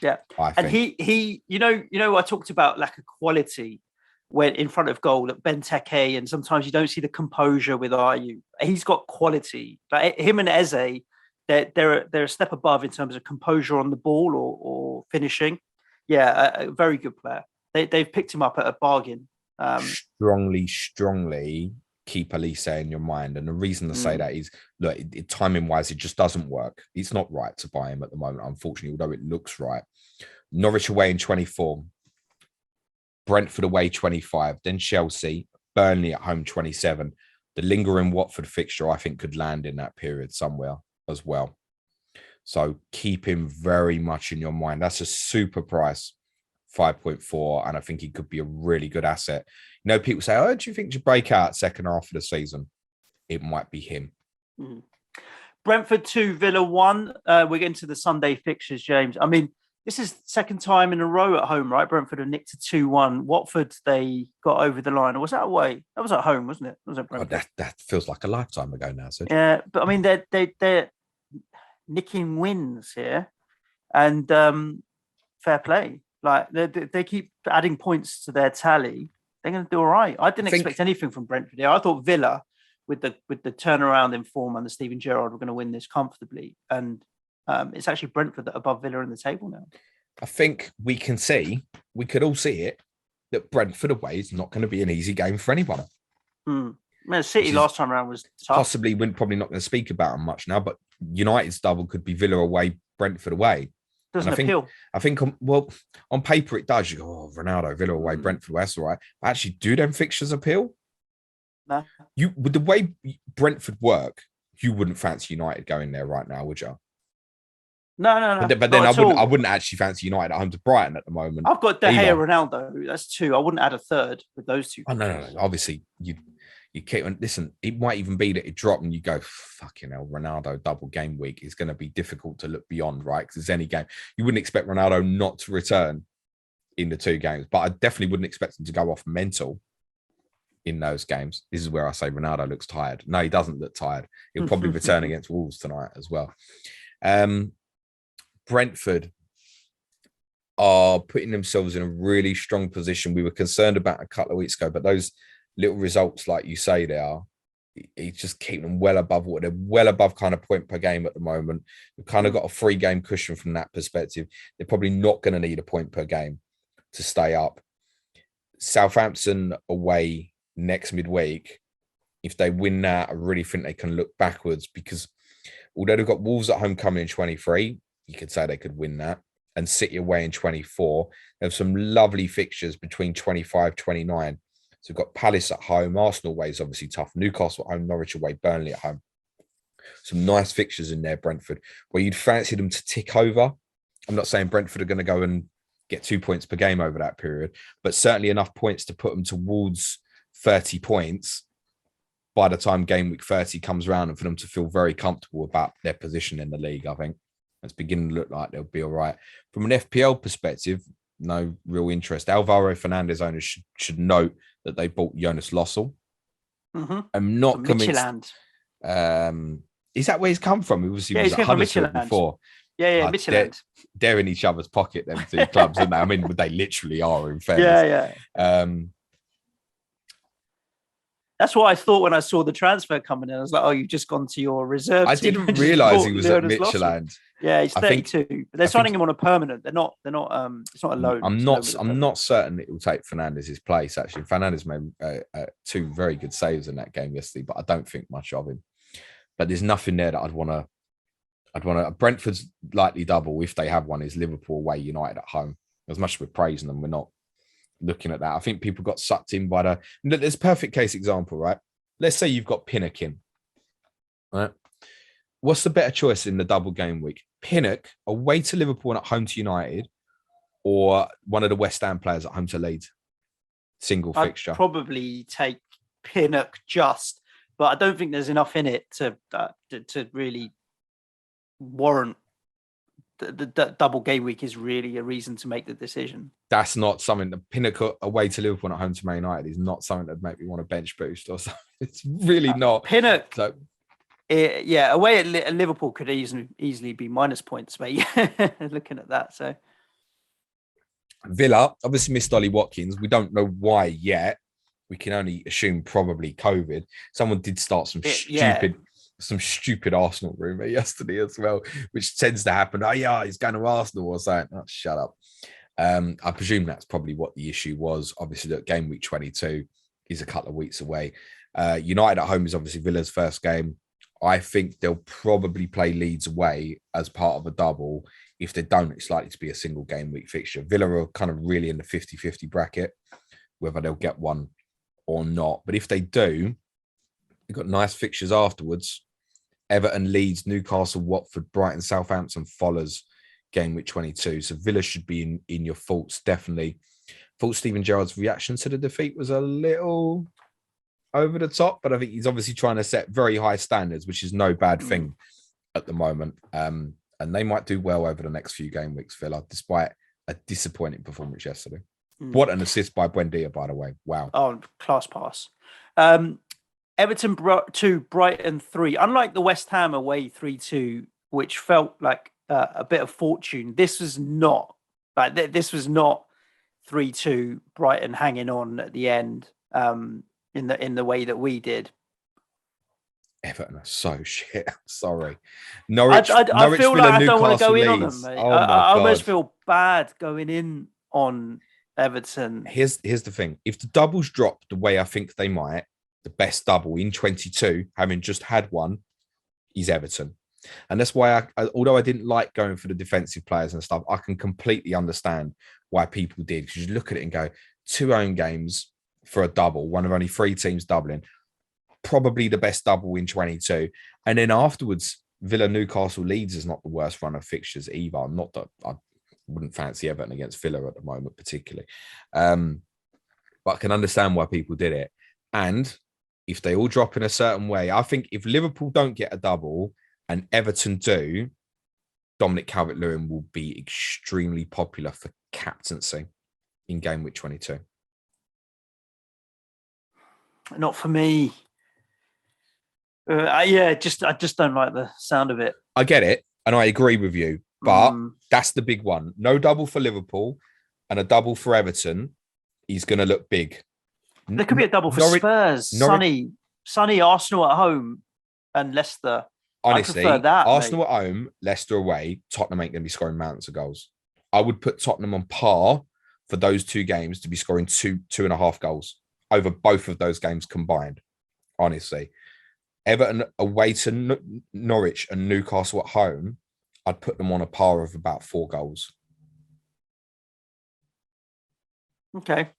Yeah. And he you know I talked about lack of quality when in front of goal at Benteke, and sometimes you don't see the composure with Ayew. He's got quality. Like him and Eze, they're a step above in terms of composure on the ball or finishing. Yeah, a very good player. They've picked him up at a bargain. Strongly keep Elise in your mind. And the reason to say that is, look, timing wise, it just doesn't work. It's not right to buy him at the moment, unfortunately, although it looks right. Norwich away in 24, Brentford away 25, then Chelsea, Burnley at home 27. The lingering Watford fixture, I think, could land in that period somewhere as well. So keep him very much in your mind. That's a super price. 5.4, and I think he could be a really good asset. You know, people say, do you think to break out second half of the season? It might be him. Brentford 2, Villa 1. We're getting to the Sunday fixtures, James. I mean, this is the second time in a row at home, right? Brentford have nicked a 2-1. Watford, they got over the line. Or was that away? That was at home, wasn't it? Was it Brentford? That feels like a lifetime ago now. So. Yeah, but I mean, they're nicking wins here. And fair play. Like they keep adding points to their tally. They're going to do all right. I didn't expect anything from Brentford here. I thought Villa, with the turnaround in form under Steven Gerrard, were going to win this comfortably. And it's actually Brentford that are above Villa in the table now. I think we could all see it, that Brentford away is not going to be an easy game for anyone. City last time around was tough. Possibly, we're probably not going to speak about them much now, but United's double could be Villa away, Brentford away. Doesn't appeal. I think, on paper it does. You go, Ronaldo, Villa away, Brentford away, that's all right. But actually, do them fixtures appeal? No. With the way Brentford work, you wouldn't fancy United going there right now, would you? No. But then I wouldn't actually fancy United at home to Brighton at the moment. I've got De Gea, Ronaldo. That's 2. I wouldn't add a third with those 2. Oh, no. Obviously, you keep on. Listen, it might even be that it dropped and you go, fucking hell, Ronaldo double game week is going to be difficult to look beyond, right? Because there's any game. You wouldn't expect Ronaldo not to return in the two games, but I definitely wouldn't expect him to go off mental in those games. This is where I say Ronaldo looks tired. No, he doesn't look tired. He'll probably return against Wolves tonight as well. Brentford are putting themselves in a really strong position. We were concerned about a couple of weeks ago, but those little results, like you say, they are, it's just keeping them well above what they're well above kind of point per game at the moment. We've kind of got a 3-game cushion from that perspective. They're probably not going to need a point per game to stay up. Southampton away next midweek. If they win that, I really think they can look backwards, because although they've got Wolves at home coming in 23, you could say they could win that, and City away in 24. They have some lovely fixtures between 25, 29. So we've got Palace at home, Arsenal away is obviously tough, Newcastle at home, Norwich away, Burnley at home. Some nice fixtures in there, Brentford, where you'd fancy them to tick over. I'm not saying Brentford are going to go and get 2 points per game over that period, but certainly enough points to put them towards 30 points by the time game week 30 comes around, and for them to feel very comfortable about their position in the league. I think it's beginning to look like they'll be all right. From an FPL perspective, no real interest. Alvaro Fernandez owners should note that they bought Jonas Lossell. I'm not convinced. Is that where he's come from? He was at Huddersfield before. Yeah, Midtjylland. They're in each other's pocket, them two clubs, aren't they? I mean, they literally are, in fairness. Yeah. That's what I thought when I saw the transfer coming in. I was like, oh, you've just gone to your reserve I team. didn't realise he was at Midtjylland. Yeah, he's 32. They're signing him on a permanent. They're not. It's not a loan. I'm not certain it will take Fernandez's place. Actually, Fernandez made 2 very good saves in that game yesterday, but I don't think much of him. But there's nothing there that I'd want to. Brentford's likely double, if they have one, is Liverpool away, United at home. As much as we're praising them, we're not looking at that. I think people got sucked in by there's a perfect case example, right? Let's say you've got Pinnock in, right? What's the better choice in the double game week? Pinnock away to Liverpool and at home to United, or one of the West Ham players at home to Leeds? Single fixture. I'd probably take Pinnock but I don't think there's enough in it to really warrant the double game week is really a reason to make the decision. That's not something. The Pinnock away to Liverpool and at home to Man United is not something that make me want to bench boost or something. It's really not. Pinnock. So, away at Liverpool could easily be minus points, but looking at that. So Villa obviously missed Ollie Watkins. We don't know why yet. We can only assume probably COVID. Someone did start some stupid Arsenal rumor yesterday as well, which tends to happen. Oh yeah, he's going to Arsenal or something. Oh, shut up. I presume that's probably what the issue was. Obviously, that game week 22 is a couple of weeks away. United at home is obviously Villa's first game. I think they'll probably play Leeds away as part of a double. If they don't, it's likely to be a single game week fixture. Villa are kind of really in the 50-50 bracket, whether they'll get one or not. But if they do, they've got nice fixtures afterwards. Everton, Leeds, Newcastle, Watford, Brighton, Southampton follows game week 22. So Villa should be in your thoughts, definitely. Thought Steven Gerrard's reaction to the defeat was a little over the top, but I think he's obviously trying to set very high standards, which is no bad thing at the moment. And they might do well over the next few game weeks, Villa, despite a disappointing performance yesterday. What an assist by Buendia, by the way. Wow. Oh, class pass. Everton 2, Brighton 3. Unlike the West Ham away 3-2, which felt like a bit of fortune, this was not 3-2 Brighton hanging on at the end in the way that we did. Everton are so shit. Sorry. Norwich I feel Villa, like I don't want to go Leeds. in on them, mate. Oh I almost feel bad going in on Everton. Here's the thing. If the doubles drop the way I think they might, the best double in 22, having just had one, is Everton. And that's why, although I didn't like going for the defensive players and stuff, I can completely understand why people did. Because you look at it and go, 2 home games for a double, one of only 3 teams doubling, probably the best double in 22. And then afterwards, Villa, Newcastle, Leeds is not the worst run of fixtures either. Not that I wouldn't fancy Everton against Villa at the moment, particularly. But I can understand why people did it. And if they all drop in a certain way, I think if Liverpool don't get a double and Everton do, Dominic Calvert-Lewin will be extremely popular for captaincy. in game week 22? Not for me. I just don't like the sound of it. I get it, and I agree with you, but that's the big one. No double for Liverpool and a double for Everton. He's going to look big. There could be a double for Spurs. Sunny Arsenal at home and Leicester. Honestly, I prefer that, Arsenal at home, Leicester away, Tottenham ain't going to be scoring mountains of goals. I would put Tottenham on par for those two games to be scoring 2.5 goals over both of those games combined. Honestly, Everton away to Norwich and Newcastle at home, I'd put them on a par of about 4 goals. Okay.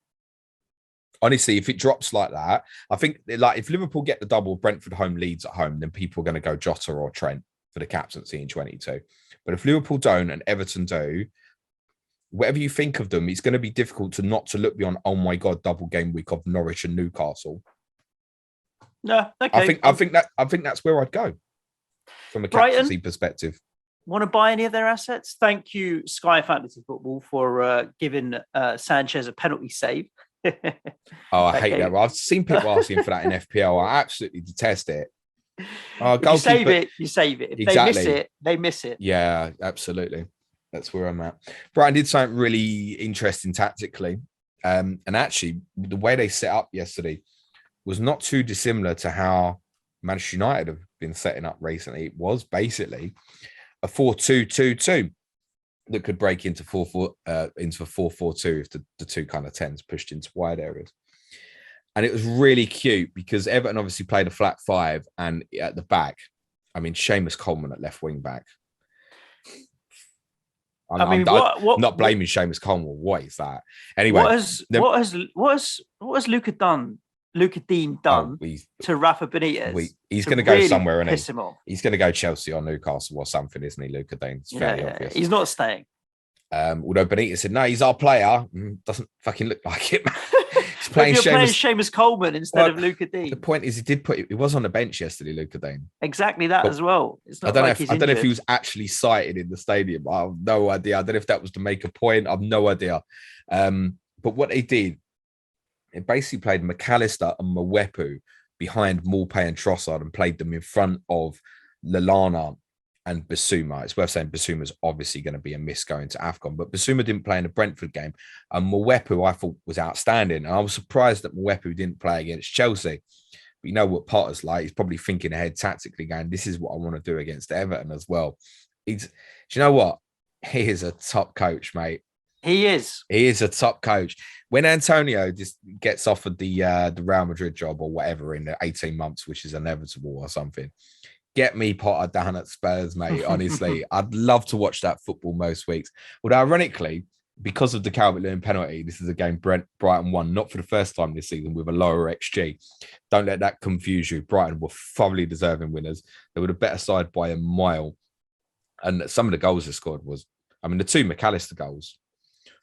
Honestly, if it drops like that, I think like if Liverpool get the double Brentford home Leeds at home, then people are going to go Jota or Trent for the captaincy in 22. But if Liverpool don't and Everton do, whatever you think of them, it's going to be difficult to not to look beyond, oh my God, double game week of Norwich and Newcastle. No, okay. I think that's where I'd go from a captaincy perspective. Want to buy any of their assets? Thank you, Sky Fantasy Football, for giving Sanchez a penalty save. I hate that. Well, I've seen people asking for that in FPL. I absolutely detest it. If you save it, you save it. If exactly. They miss it, they miss it. Yeah, absolutely. That's where I'm at. Brighton did something really interesting tactically. And actually, the way they set up yesterday was not too dissimilar to how Manchester United have been setting up recently. It was basically a 4-2-2-2 that could break into 4-4-2 if the two kind of 10s pushed into wide areas. And it was really cute because Everton obviously played a flat 5, and at the back, I mean, Seamus Coleman at left wing back. I'm not blaming Seamus Coleman. What is that? Anyway, what has Luca Dean done to Rafa Benitez? He's going to go somewhere, and he's going to go Chelsea or Newcastle or something, isn't he? Luca Dean. It's fairly obvious. He's not staying. Although Benitez said, no, he's our player. Doesn't fucking look like it, man. He's playing Seamus Coleman instead of Luca Dean. The point is, he was on the bench yesterday, Luca Dean. Exactly that as well. It's not I don't know if he was actually sighted in the stadium. I have no idea. I don't know if that was to make a point. I have no idea. But what they did, it basically played McAllister and Mwepu behind Maupay and Trossard and played them in front of Lallana and Bissouma. It's worth saying Bissouma's obviously going to be a miss going to AFCON, but Bissouma didn't play in the Brentford game. And Mwepu, I thought, was outstanding. And I was surprised that Mwepu didn't play against Chelsea. But you know what Potter's like. He's probably thinking ahead tactically, going, this is what I want to do against Everton as well. Do you know what? He is a top coach, mate. He is. He is a top coach. When Antonio just gets offered the Real Madrid job or whatever in the 18 months, which is inevitable or something, get me Potter down at Spurs, mate. Honestly, I'd love to watch that football most weeks. Although, ironically, because of the Calvert-Lewin penalty, this is a game Brighton won, not for the first time this season, with a lower XG. Don't let that confuse you. Brighton were thoroughly deserving winners. They were the better side by a mile. And some of the goals they scored was, I mean, the two McAllister goals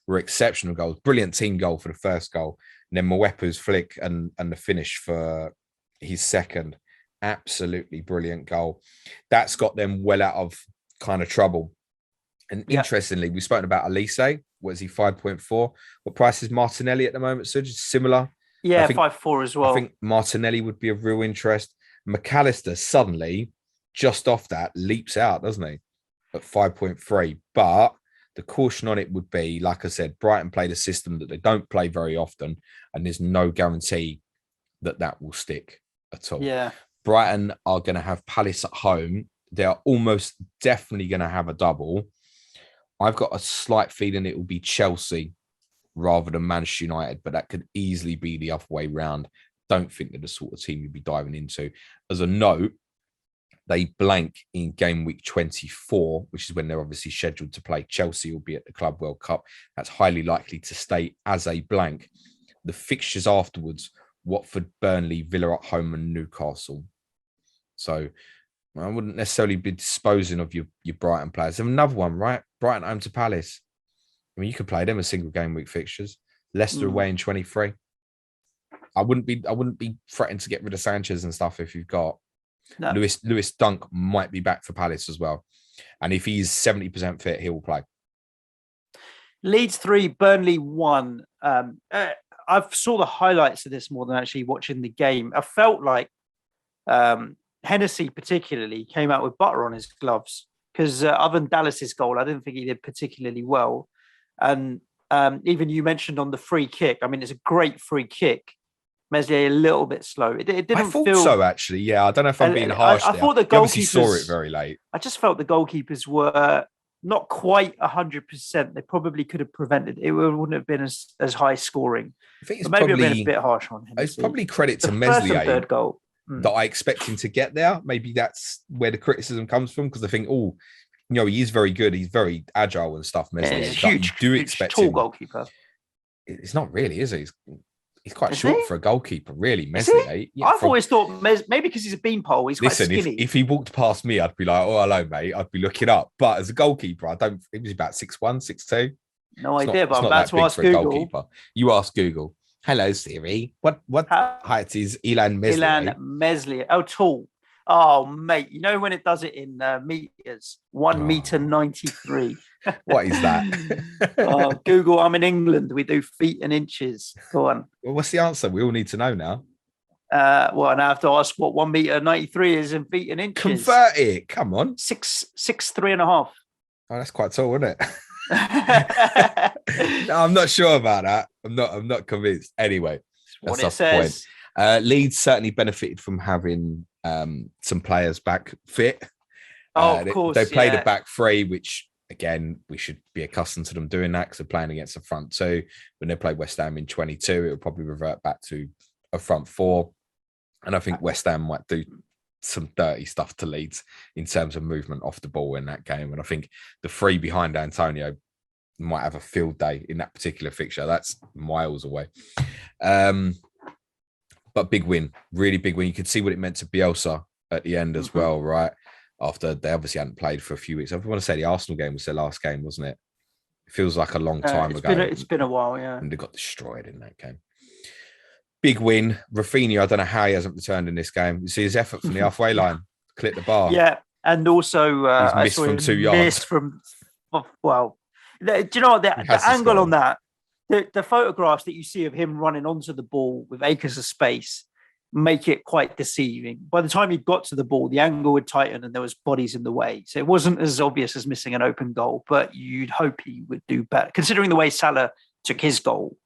were exceptional goals. Brilliant team goal for the first goal. And then Mwepu's flick and the finish for his second. Absolutely brilliant goal. That's got them well out of kind of trouble. And interestingly, we've spoken about Elise. What is he, 5.4? What price is Martinelli at the moment, Suj? Similar? Yeah, 5.4 as well. I think Martinelli would be of real interest. McAllister suddenly, just off that, leaps out, doesn't he? At 5.3. But the caution on it would be, like I said, Brighton played a system that they don't play very often, and there's no guarantee that that will stick at all. Yeah. Brighton are going to have Palace at home. They are almost definitely going to have a double. I've got a slight feeling it will be Chelsea rather than Manchester United, but that could easily be the other way round. Don't think they're the sort of team you'd be diving into. As a note, they blank in game week 24, which is when they're obviously scheduled to play. Chelsea will be at the Club World Cup. That's highly likely to stay as a blank. The fixtures afterwards, Watford, Burnley, Villa at home and Newcastle. So I wouldn't necessarily be disposing of your Brighton players. There's another one, right? Brighton home to Palace. I mean, you could play them as single game week fixtures. Leicester away in 23. I wouldn't be threatening to get rid of Sanchez and stuff if you've got Lewis Dunk might be back for Palace as well. And if he's 70% fit, he will play. Leeds 3, Burnley 1. I saw the highlights of this more than actually watching the game. I felt like Hennessy particularly came out with butter on his gloves because other than Dallas's goal, I didn't think he did particularly well. And even you mentioned on the free kick. I mean, it's a great free kick. Meslier a little bit slow. It didn't I thought feel so, actually. Yeah, I don't know if I'm being harsh. I thought the You obviously saw goalkeepers it very late. I just felt the goalkeepers were not quite 100%. They probably could have prevented it. It wouldn't have been as high scoring. I think it's but maybe probably, I've been a bit harsh on him. It's probably credit to the first and Meslier third goal that I expect him to get there. Maybe that's where the criticism comes from, because I think, he is very good. He's very agile and stuff. Meslier, he's a huge, tall goalkeeper. It's not really, is he? He's quite Is short he? for a goalkeeper, really. Meslier. Yeah, I've always thought maybe because he's a beanpole, he's quite skinny. If he walked past me, I'd be like, "Oh, hello, mate." I'd be looking up. But as a goalkeeper, he was about 6'1", 6'2". No idea, but I'm about to ask Google. Goalkeeper. You ask Google. Hello, Siri. What height is Ilan Meslier? Ilan Meslier. Oh, tall. Oh, mate. You know when it does it in meters? 1 meter 93. What is that? Google. I'm in England. We do feet and inches. Go on. Well, what's the answer? We all need to know now. Well, and I have to ask what 1 meter 93 is in feet and inches. Convert it. Come on. 6'3.5". Oh, that's quite tall, isn't it? No, I'm not sure about that. I'm not convinced. Anyway, that's what it says. Point. Leeds certainly benefited from having some players back fit. Of course. They played a back three, which again, we should be accustomed to them doing that because they're playing against the front two. When they play West Ham in 22, it'll probably revert back to a front four. And I think West Ham might do some dirty stuff to Leeds in terms of movement off the ball in that game. And I think the three behind Antonio might have a field day in that particular fixture. That's miles away. But big win, really big win. You could see what it meant to Bielsa at the end as well, right? After they obviously hadn't played for a few weeks. I want to say the Arsenal game was their last game, wasn't it? It feels like a long time ago. It's been a while, yeah. And they got destroyed in that game. Big win. Rafinha, I don't know how he hasn't returned in this game. You see his effort from the halfway line, clip the bar. Yeah, and also he's missed from 2 yards. Well, do you know what? The angle on that, the photographs that you see of him running onto the ball with acres of space make it quite deceiving. By the time he got to the ball, the angle would tighten and there was bodies in the way. So it wasn't as obvious as missing an open goal, but you'd hope he would do better. Considering the way Salah took his goal,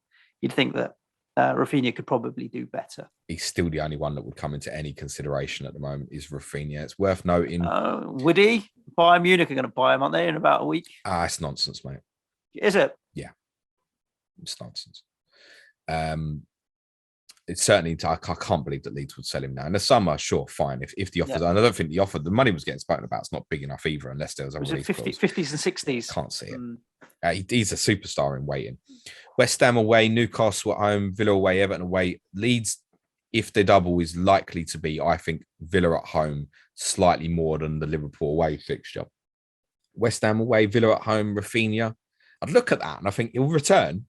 you'd think that Rafinha could probably do better. He's still the only one that would come into any consideration at the moment is Rafinha. It's worth noting. Would he? Bayern Munich are going to buy him, aren't they, in about a week? It's nonsense, mate. Is it? Yeah. It's nonsense. It's certainly, I can't believe that Leeds would sell him now. In the summer, sure, fine. If the offer, and I don't think the money was getting spoken about, it's not big enough either, unless there was a release 50s and 60s. Can't see it. He's a superstar in waiting. West Ham away, Newcastle at home, Villa away, Everton away. Leeds, if the double is likely to be, I think Villa at home slightly more than the Liverpool away fixture. West Ham away, Villa at home, Rafinha. I'd look at that and I think he'll return.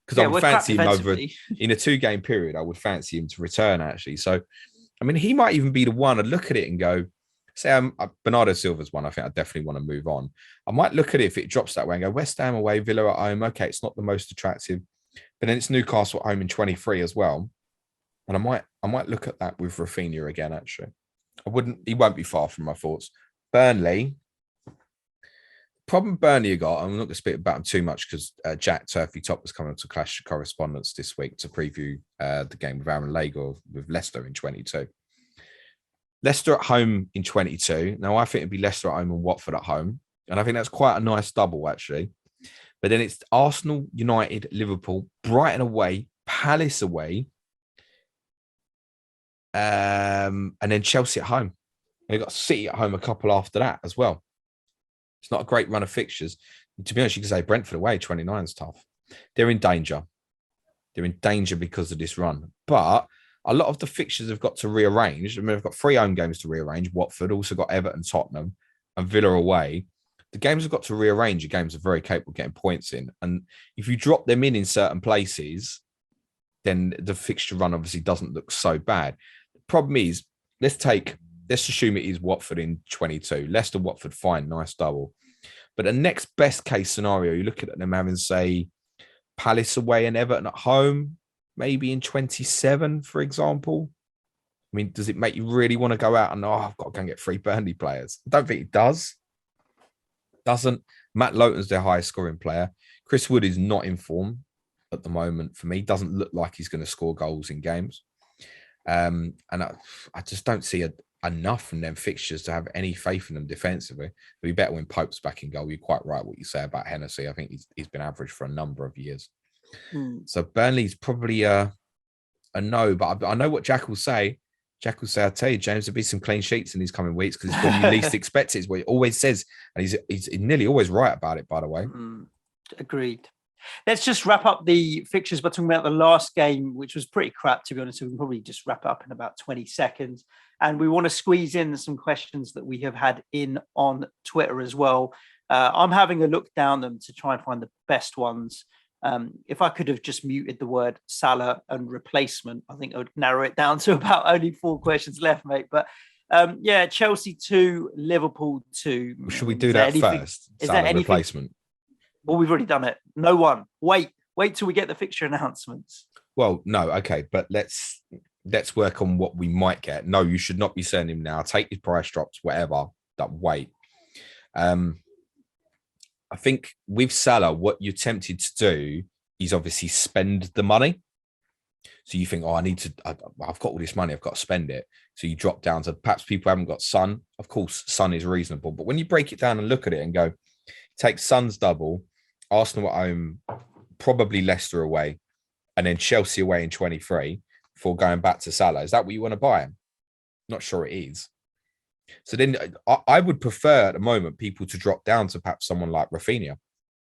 Because I would fancy him over in a 2-game period. I would fancy him to return, actually. So, I mean, he might even be the one. I'd look at it and go, say, Bernardo Silva's one. I think I definitely want to move on. I might look at it if it drops that way and go West Ham away, Villa at home. Okay, it's not the most attractive, but then it's Newcastle at home in 23 as well. And I might look at that with Rafinha again. Actually, he won't be far from my thoughts. Burnley. Problem Burnley got, I'm not going to speak about them too much because Jack Turfy Top was coming to Clash of Correspondence this week to preview the game with Aaron Lager with Leicester in 22. Leicester at home in 22. Now, I think it'd be Leicester at home and Watford at home. And I think that's quite a nice double, actually. But then it's Arsenal, United, Liverpool, Brighton away, Palace away, and then Chelsea at home. And you've got City at home a couple after that as well. It's not a great run of fixtures. To be honest, you could say Brentford away, 29 is tough. They're in danger. They're in danger because of this run. But a lot of the fixtures have got to rearrange. I mean, they've got 3 home games to rearrange. Watford also got Everton, Tottenham, and Villa away. The games have got to rearrange. The games are very capable of getting points in. And if you drop them in certain places, then the fixture run obviously doesn't look so bad. The problem is, let's assume it is Watford in 22. Leicester, Watford, fine, nice double. But the next best case scenario, you look at them having, say, Palace away and Everton at home, maybe in 27, for example. I mean, does it make you really want to go out and, I've got to go and get 3 Burnley players? I don't think it does. Doesn't. Matt Lowton's their highest scoring player. Chris Wood is not in form at the moment for me. Doesn't look like he's going to score goals in games. And I just don't see enough from them fixtures to have any faith in them defensively. It'd be better when Pope's back in goal. You're quite right what you say about Hennessy. I think he's been average for a number of years. So Burnley's probably a no, but I know what Jack will say. Jack will say, I tell you, James, there'll be some clean sheets in these coming weeks because it's when you least expect it. Is what he always says. And he's nearly always right about it, by the way. Agreed. Let's just wrap up the fixtures by talking about the last game, which was pretty crap, to be honest. So we can probably just wrap it up in about 20 seconds. And we want to squeeze in some questions that we have had in on Twitter as well. I'm having a look down them to try and find the best ones. If I could have just muted the word Salah and replacement, I think I would narrow it down to about only 4 questions left, mate. But Chelsea 2, Liverpool 2. Should we do that first? Is Salah there anything? Replacement? Well, we've already done it. No one. Wait till we get the fixture announcements. Well, no, okay, but let's work on what we might get. No, you should not be selling him now. Take his price drops, whatever. That wait. I think with Salah, what you're tempted to do is obviously spend the money. So you think, I've got all this money, I've got to spend it. So you drop down to perhaps people haven't got Son. Of course, Son is reasonable. But when you break it down and look at it and go, take Son's double, Arsenal at home, probably Leicester away, and then Chelsea away in 23 before going back to Salah. Is that what you want to buy him? Not sure it is. So then I would prefer at the moment people to drop down to perhaps someone like Rafinha,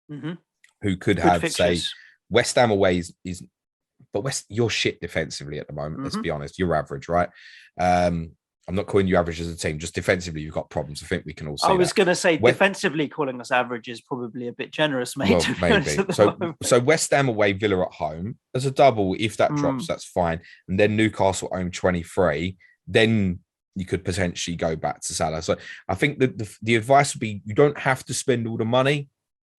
who could have, fixtures. Say, West Ham away is but you're shit defensively at the moment. Let's be honest. You're average, right? I'm not calling you average as a team. Just defensively, you've got problems. I think we can all see I was going to say defensively calling us average is probably a bit generous, mate. Well, maybe. So West Ham away, Villa at home. As a double, if that drops, that's fine. And then Newcastle home 23. Then you could potentially go back to Salah. So I think that the advice would be you don't have to spend all the money.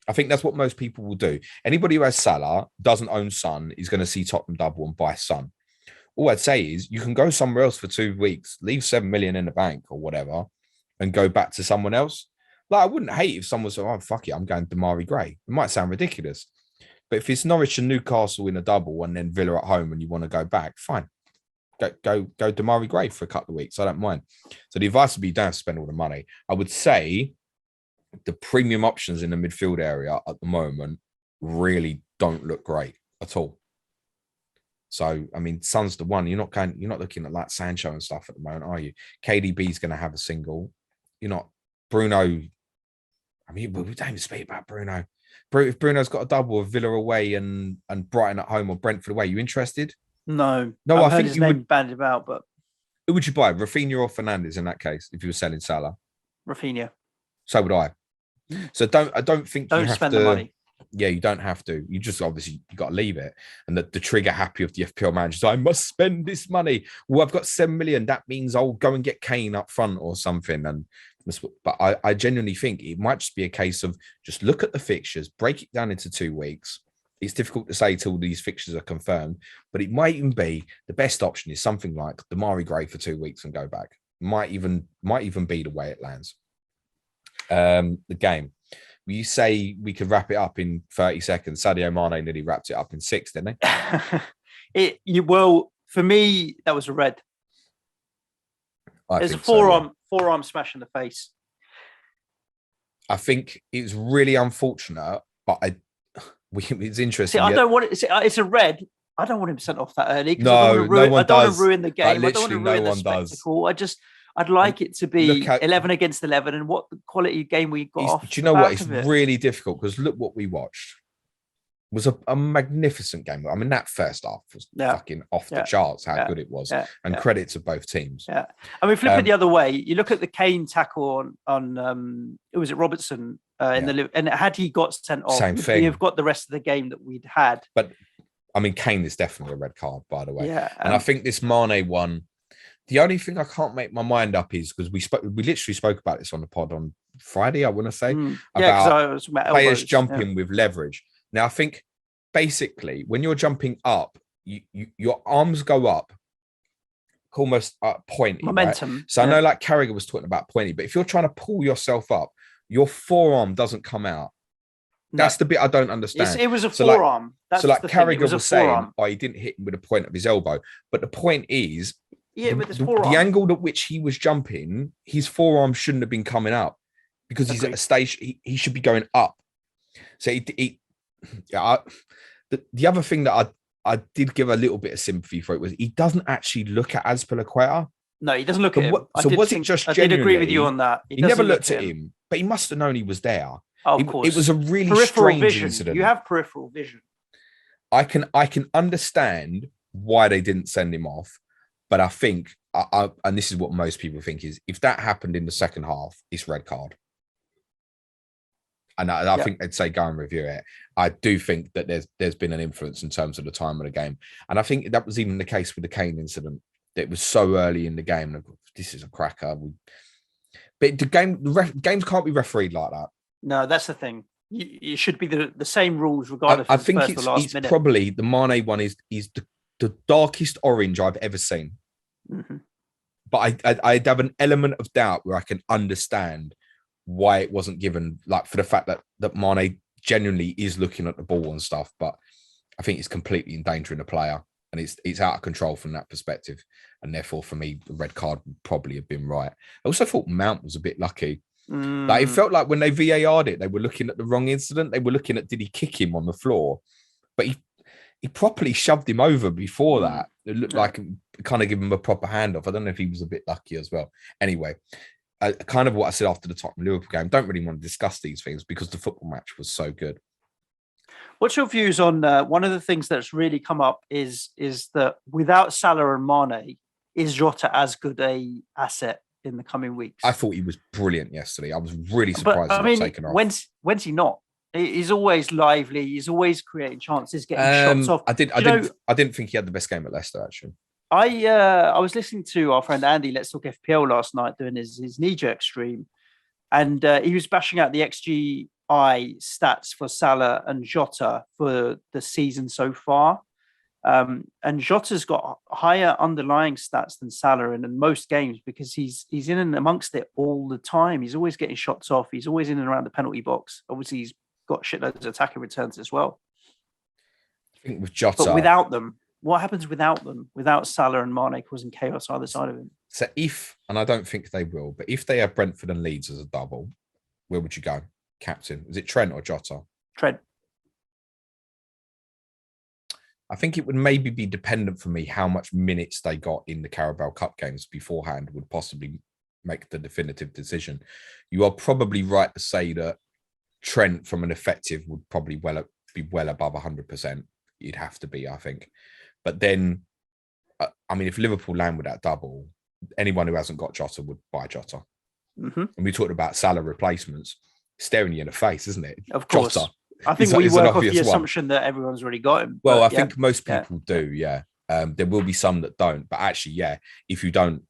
I think that's what most people will do. Anybody who has Salah, doesn't own Son, is going to see Tottenham double and buy Son. All I'd say is you can go somewhere else for 2 weeks, leave 7 million in the bank or whatever, and go back to someone else. Like, I wouldn't hate if someone said, oh, fuck it, I'm going Damari Gray. It might sound ridiculous. But if it's Norwich and Newcastle in a double and then Villa at home and you want to go back, fine. Go Damari Gray for a couple of weeks. I don't mind. So the advice would be you don't have to spend all the money. I would say the premium options in the midfield area at the moment really don't look great at all. So, I mean, Son's the one. You're not looking at like Sancho and stuff at the moment, are you? KDB's going to have a single. You're not Bruno. I mean, we don't even speak about Bruno. If Bruno's got a double of Villa away and Brighton at home or Brentford away, you interested? No. I think his name bandied about, but who would you buy? Rafinha or Fernandes in that case, if you were selling Salah? Rafinha. So would I. So I don't think you have spend the money. Yeah, you don't have to. You just obviously you got to leave it. And the trigger happy of the FPL managers, I must spend this money. Well, I've got 7 million. That means I'll go and get Kane up front or something. But I genuinely think it might just be a case of just look at the fixtures, break it down into 2 weeks. It's difficult to say till these fixtures are confirmed, but it might even be the best option is something like Damari Gray for 2 weeks and go back. Might even be the way it lands. The game. You say we could wrap it up in 30 seconds. Sadio Mane nearly wrapped it up in 6, didn't he? Well, for me, that was a red. There's a forearm smash in the face. I think it's really unfortunate, but it's interesting. See, I don't want it. It's a red. I don't want him sent off that early. No, I don't want to ruin the game. Like, I don't want to ruin the spectacle. I'd like it to be 11 against 11 and what the quality game we got off. Do you know what? It's really difficult because look what we watched. It was a magnificent game. I mean, that first half was fucking off the charts how good it was. And credit to both teams. Yeah. I mean, flip it the other way. You look at the Kane tackle on was it Robertson and had he got sent off, same thing. You've got the rest of the game that we'd had. But I mean, Kane is definitely a red card, by the way. Yeah. And I think this Mane one, The only thing I can't make my mind up is because we literally spoke about this on the pod on Friday, I want to say, Yeah, because about I was talking about players elbows. jumping with leverage. Now, I think basically when you're jumping up, your arms go up almost pointy, Momentum. right? So I know like Carragher was talking about pointy, but if you're trying to pull yourself up, your forearm doesn't come out. That's the bit I don't understand. It was a forearm. So like Carragher was saying, he didn't hit him with the point of his elbow. But the point is, the angle at which he was jumping, his forearm shouldn't have been coming up because he's at a stage, he should be going up. So the other thing that I did give a little bit of sympathy for it was he doesn't actually look at Azpilicueta. No, he doesn't look at him. I did agree with you on that. He never looked at him, but he must have known he was there. Oh, of course. It was a really strange incident. You have peripheral vision. I can understand why they didn't send him off, but I think, and this is what most people think, is if that happened in the second half, it's red card. And I think they'd say go and review it. I do think that there's been an influence in terms of the time of the game, and I think that was even the case with the Kane incident. That it was so early in the game. And this is a cracker. But games can't be refereed like that. No, that's the thing. It should be the same rules regardless. I think it's probably the Mane one is the darkest orange I've ever seen. Mm-hmm. But I'd have an element of doubt where I can understand why it wasn't given, like for the fact that Mane genuinely is looking at the ball and stuff. But I think it's completely endangering the player, and it's out of control from that perspective. And therefore, for me, the red card would probably have been right. I also thought Mount was a bit lucky. Like it felt like when they VAR'd it, they were looking at the wrong incident. They were looking at, did he kick him on the floor? But he properly shoved him over before that. It looked like kind of give him a proper handoff. I don't know if he was a bit lucky as well. Anyway, kind of what I said after the Tottenham Liverpool game. Don't really want to discuss these things because the football match was so good. What's your views on one of the things that's really come up is that without Salah and Mane, is Jota as good a asset in the coming weeks? I thought he was brilliant yesterday. I was really surprised he was taken off. When's he not? He's always lively. He's always creating chances, getting shots off. I didn't think he had the best game at Leicester, actually. I was listening to our friend Andy, Let's Talk FPL last night, doing his knee-jerk stream, and he was bashing out the XGI stats for Salah and Jota for the season so far. And Jota's got higher underlying stats than Salah in most games because he's in and amongst it all the time. He's always getting shots off. He's always in and around the penalty box. Obviously, he's got shitloads of attacking returns as well. I think with Jota, but without them, what happens without them? Without Salah and Mane causing chaos either side of him? So and I don't think they will, but if they have Brentford and Leeds as a double, where would you go, captain? Is it Trent or Jota? Trent. I think it would maybe be dependent for me how much minutes they got in the Carabao Cup games beforehand would possibly make the definitive decision. You are probably right to say that Trent from an effective would probably be well above 100%. You'd have to be, I think. But then, I mean, if Liverpool land with that double, anyone who hasn't got Jota would buy Jota. Mm-hmm. And we talked about Salah replacements, staring you in the face, isn't it? Of course. Jota. I think we work off the assumption that everyone's already got him. Well, I think most people do, yeah. There will be some that don't, but actually, yeah, if you don't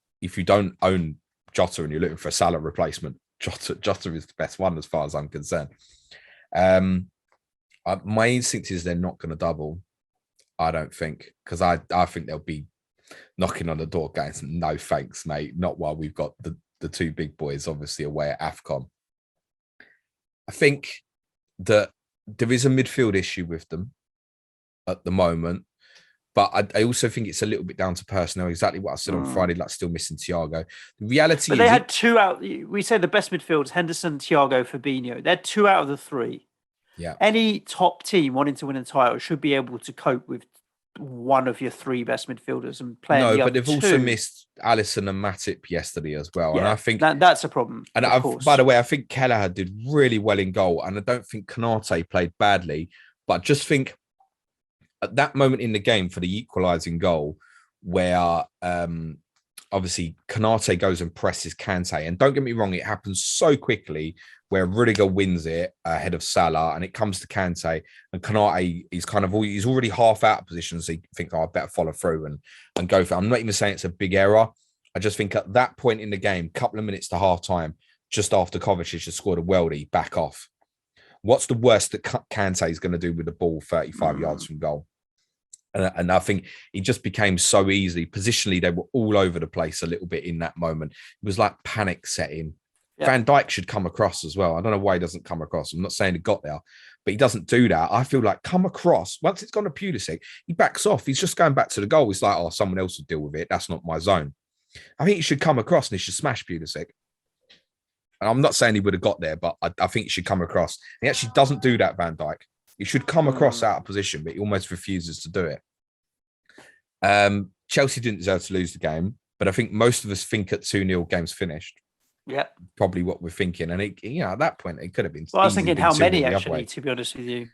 own Jota and you're looking for a Salah replacement, Jota is the best one as far as I'm concerned. My instinct is they're not going to double. I don't think, because I think they'll be knocking on the door going, no thanks, mate. Not while we've got the two big boys obviously away at AFCON. I think that there is a midfield issue with them at the moment, but I also think it's a little bit down to personnel. Exactly what I said on Friday, like still missing Thiago. The reality is... they had two out... We say the best midfielders, Henderson, Thiago, Fabinho. They're two out of the three. Yeah. Any top team wanting to win a title should be able to cope with one of your three best midfielders and play. No, but they've also missed Alisson and Matip yesterday as well. Yeah, and I think that's a problem. And by the way, I think Kelleher did really well in goal, and I don't think Konate played badly. But I just think at that moment in the game for the equalising goal, where obviously Konate goes and presses Kante, and don't get me wrong, it happens so quickly where Rudiger wins it ahead of Salah, and it comes to Kante, and Konate he's already half out of position, so he thinks, I better follow through and go for it. I'm not even saying it's a big error. I just think at that point in the game, couple of minutes to half time, just after Kovacic has scored a worldie, back off. What's the worst that Kante is going to do with the ball 35 yards from goal? And I think it just became so easy. Positionally, they were all over the place a little bit in that moment. It was like panic setting. Yeah. Van Dijk should come across as well. I don't know why he doesn't come across. I'm not saying he got there, but he doesn't do that. I feel like come across. Once it's gone to Pulisic, he backs off. He's just going back to the goal. He's like, oh, someone else will deal with it. That's not my zone. I think he should come across and he should smash Pulisic. And I'm not saying he would have got there, but I think he should come across. He actually doesn't do that, Van Dijk. He should come across out of position, but he almost refuses to do it. Chelsea didn't deserve to lose the game, but I think most of us think at 2-0 games finished. Yeah. Probably what we're thinking. And at that point, it could have been. Well, I was thinking how many, actually, to be honest with you.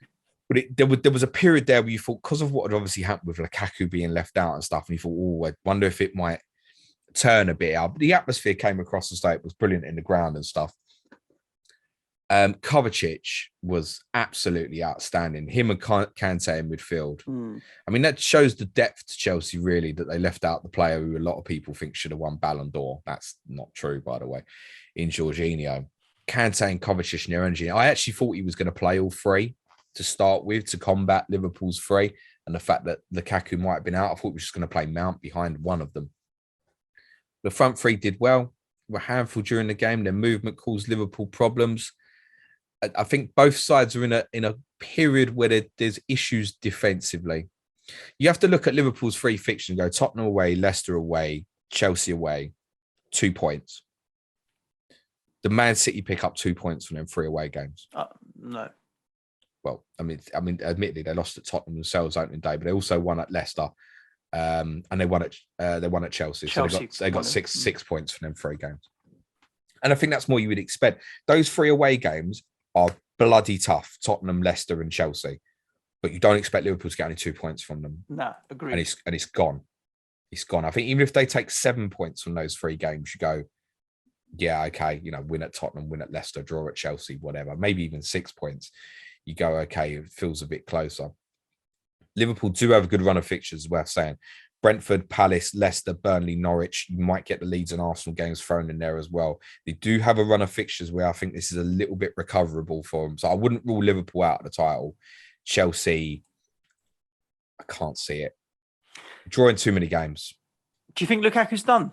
But there was a period there where you thought, because of what had obviously happened with Lukaku being left out and stuff, and you thought, oh, I wonder if it might turn a bit out. But the atmosphere came across the state, was brilliant in the ground and stuff. Kovacic was absolutely outstanding. Him and Kante in midfield. I mean, that shows the depth to Chelsea, really, that they left out the player who a lot of people think should have won Ballon d'Or. That's not true, by the way, in Jorginho. Kante and Kovacic and their energy. I actually thought he was going to play all three to start with to combat Liverpool's three. And the fact that Lukaku might have been out, I thought he was just going to play Mount behind one of them. The front three did well. Were a handful during the game. Their movement caused Liverpool problems. I think both sides are in a period where there's issues defensively. You have to look at Liverpool's three fixtures and go Tottenham away, Leicester away, Chelsea away, 2 points. The Man City pick up 2 points from them 3 away games. No. Well, I mean, admittedly, they lost at Tottenham themselves opening day, but they also won at Leicester, and they won at Chelsea. So they got 6 points from them 3 games. And I think that's more you would expect. Those 3 away games are bloody tough, Tottenham, Leicester and Chelsea. But you don't expect Liverpool to get only 2 points from them. No, agreed. And it's gone. It's gone. I think even if they take 7 points from those 3 games, you go, yeah, okay, win at Tottenham, win at Leicester, draw at Chelsea, whatever. Maybe even 6 points. You go, okay, it feels a bit closer. Liverpool do have a good run of fixtures, worth saying. Brentford, Palace, Leicester, Burnley, Norwich. You might get the Leeds and Arsenal games thrown in there as well. They do have a run of fixtures where I think this is a little bit recoverable for them. So I wouldn't rule Liverpool out of the title. Chelsea, I can't see it. Drawing too many games. Do you think Lukaku's done?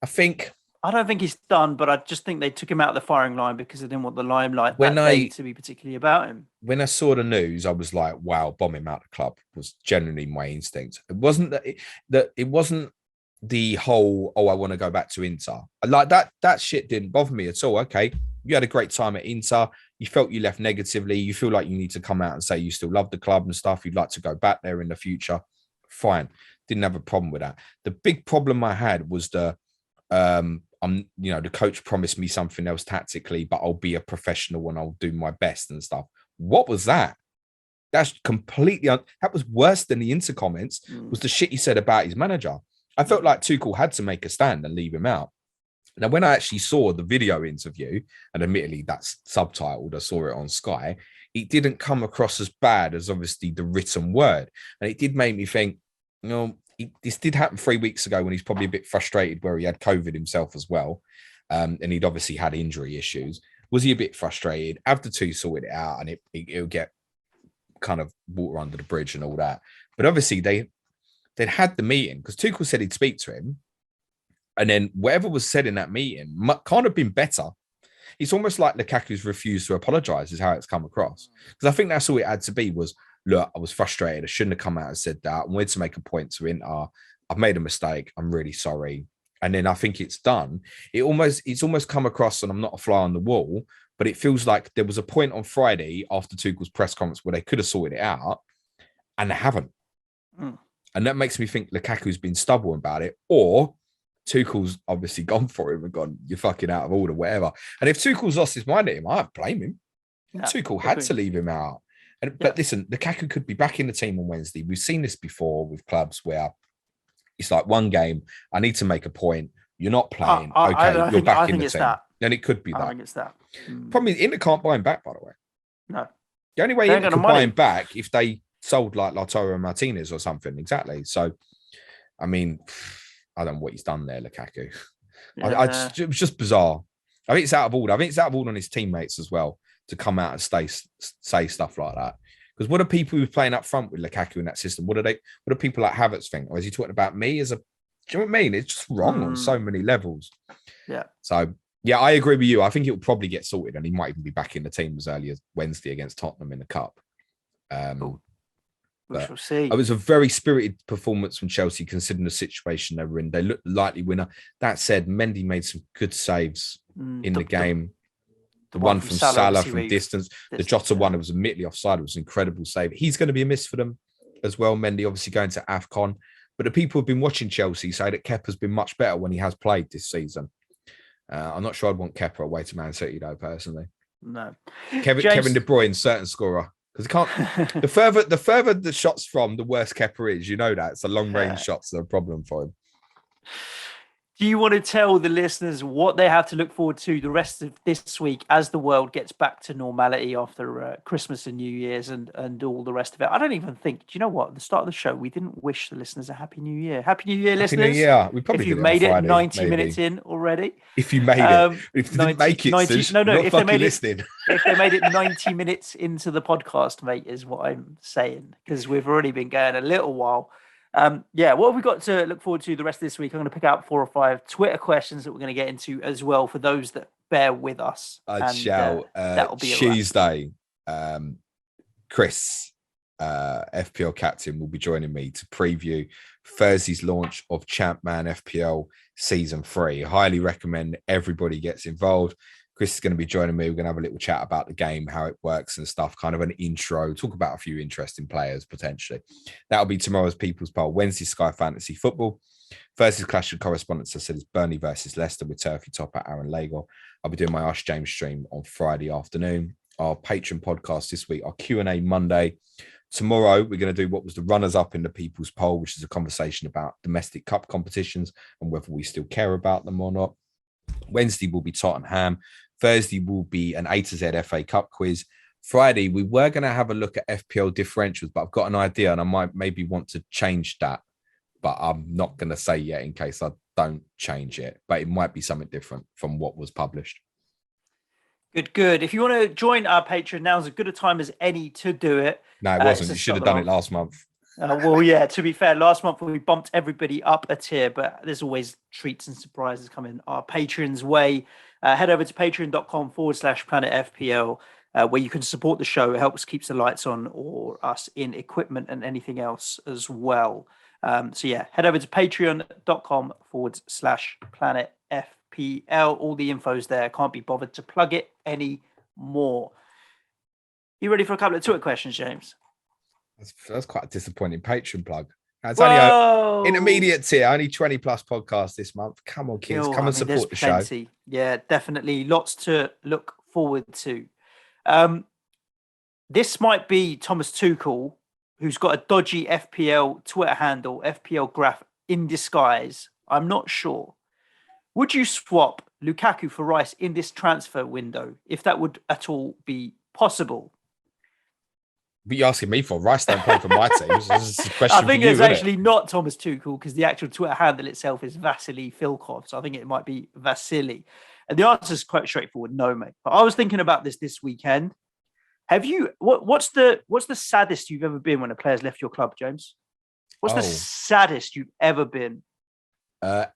I don't think he's done, but I just think they took him out of the firing line because they didn't want the limelight to be particularly about him. When I saw the news, I was like, wow, bomb him out of the club was genuinely my instinct. It wasn't that it wasn't the whole, I want to go back to Inter. Like that shit didn't bother me at all. Okay, you had a great time at Inter. You felt you left negatively. You feel like you need to come out and say you still love the club and stuff. You'd like to go back there in the future. Fine. Didn't have a problem with that. The big problem I had was the coach promised me something else tactically, but I'll be a professional and I'll do my best and stuff. What was that? That's completely, that was worse than the Inter comments, was the shit he said about his manager. I felt like Tuchel had to make a stand and leave him out. Now, when I actually saw the video interview, and admittedly that's subtitled, I saw it on Sky, it didn't come across as bad as obviously the written word. And it did make me think, this did happen 3 weeks ago when he's probably a bit frustrated where he had COVID himself as well. And he'd obviously had injury issues. Was he a bit frustrated? Have the two sorted it out and it'll get kind of water under the bridge and all that. But obviously they'd had the meeting because Tuchel said he'd speak to him. And then whatever was said in that meeting can't have been better. It's almost like Lukaku's refused to apologise is how it's come across. Because I think that's all it had to be was, look, I was frustrated. I shouldn't have come out and said that. I wanted to make a point to Inter. I've made a mistake. I'm really sorry. And then I think it's done. It's almost come across, and I'm not a fly on the wall, but it feels like there was a point on Friday after Tuchel's press conference where they could have sorted it out, and they haven't. And that makes me think Lukaku's been stubborn about it, or Tuchel's obviously gone for him and gone, you're fucking out of order, whatever. And if Tuchel's lost his mind at him, I don't blame him. Yeah, Tuchel had to leave him out. But listen, Lukaku could be back in the team on Wednesday. We've seen this before with clubs where it's like one game, I need to make a point. You're not playing. You're back in the team. Then it could be that. I think it's that. Problem is, Inter can't buy him back, by the way. No. The only way Inter could buy him back if they sold like Lautaro Martinez or something. Exactly. So, I mean, I don't know what he's done there, Lukaku. Yeah. It was just bizarre. I think it's out of order. I think it's out of order on his teammates as well to come out and say stuff like that. Because what are people who's playing up front with Lukaku in that system? What do people like Havertz think? Or is he talking about me as a? Do you know what I mean? It's just wrong on so many levels. Yeah. So yeah, I agree with you. I think it will probably get sorted, and he might even be back in the team as early as Wednesday against Tottenham in the cup. We shall see. It was a very spirited performance from Chelsea, considering the situation they were in. They looked likely winner. That said, Mendy made some good saves in the game. The one from Salah from distance. The Jota one, it was admittedly offside. It was an incredible save. He's going to be a miss for them as well. Mendy obviously going to AFCON. But the people who've been watching Chelsea say that Kepa's been much better when he has played this season. I'm not sure I'd want Kepa away to Man City, though, personally. No. Kevin De Bruyne, certain scorer. Because can't the further the shots from, the worse Kepa is. You know that. It's the long range shots that are a problem for him. Do you want to tell the listeners what they have to look forward to the rest of this week as the world gets back to normality after Christmas and New Year's and all the rest of it? I don't even think, do you know what? At the start of the show, we didn't wish the listeners a Happy New Year. Happy New Year, listeners. Happy New Year. We probably if you've made it 90 minutes in already. If you made it. If you didn't make it, 90, Suj, no, if they made listening. If they made it 90 minutes into the podcast, mate, is what I'm saying. Because we've already been going a little while. What have we got to look forward to the rest of this week? I'm going to pick out 4 or 5 Twitter questions that we're going to get into as well for those that bear with us. That'll be Tuesday. Chris, FPL captain, will be joining me to preview Thursday's launch of ChampManFPL Season 3. Highly recommend everybody gets involved. Chris is going to be joining me. We're going to have a little chat about the game, how it works and stuff, kind of an intro, talk about a few interesting players potentially. That'll be tomorrow's People's Poll. Wednesday, Sky Fantasy Football. Thursday's Clash of Correspondence, I said, is Burnley versus Leicester with Turkey topper Aaron Lager. I'll be doing my Suj James stream on Friday afternoon. Our Patreon podcast this week, our Q&A Monday. Tomorrow, we're going to do what was the runners-up in the People's Poll, which is a conversation about domestic cup competitions and whether we still care about them or not. Wednesday will be Tottenham. Thursday will be an A to Z FA Cup quiz. Friday, we were going to have a look at FPL differentials, but I've got an idea and I might maybe want to change that. But I'm not going to say yet in case I don't change it. But it might be something different from what was published. Good. If you want to join our Patreon, now's as good a time as any to do it. No, it wasn't. You should have done it last month. To be fair, last month we bumped everybody up a tier, but there's always treats and surprises coming our patrons' way. Head over to patreon.com/Planet FPL, where you can support the show. It helps keeps the lights on or us in equipment and anything else as well. Head over to patreon.com/Planet FPL. All the info's there. Can't be bothered to plug it anymore. You ready for a couple of Twitter questions, James? That's quite a disappointing Patreon plug. It's only an intermediate tier, only 20 plus podcasts this month. Come on, kids, come and support the show. Yeah, definitely. Lots to look forward to. This might be Thomas Tuchel, who's got a dodgy FPL Twitter handle, FPL Graph in disguise. I'm not sure. Would you swap Lukaku for Rice in this transfer window, if that would at all be possible? But you're asking me for Rice don't play for my team. This is a question I think for you, it's actually not Thomas Tuchel because the actual Twitter handle itself is Vasily Filkov. So I think it might be Vasily. And the answer is quite straightforward. No, mate. But I was thinking about this weekend. Have you? What's the saddest you've ever been when a player's left your club, James? What's the saddest you've ever been?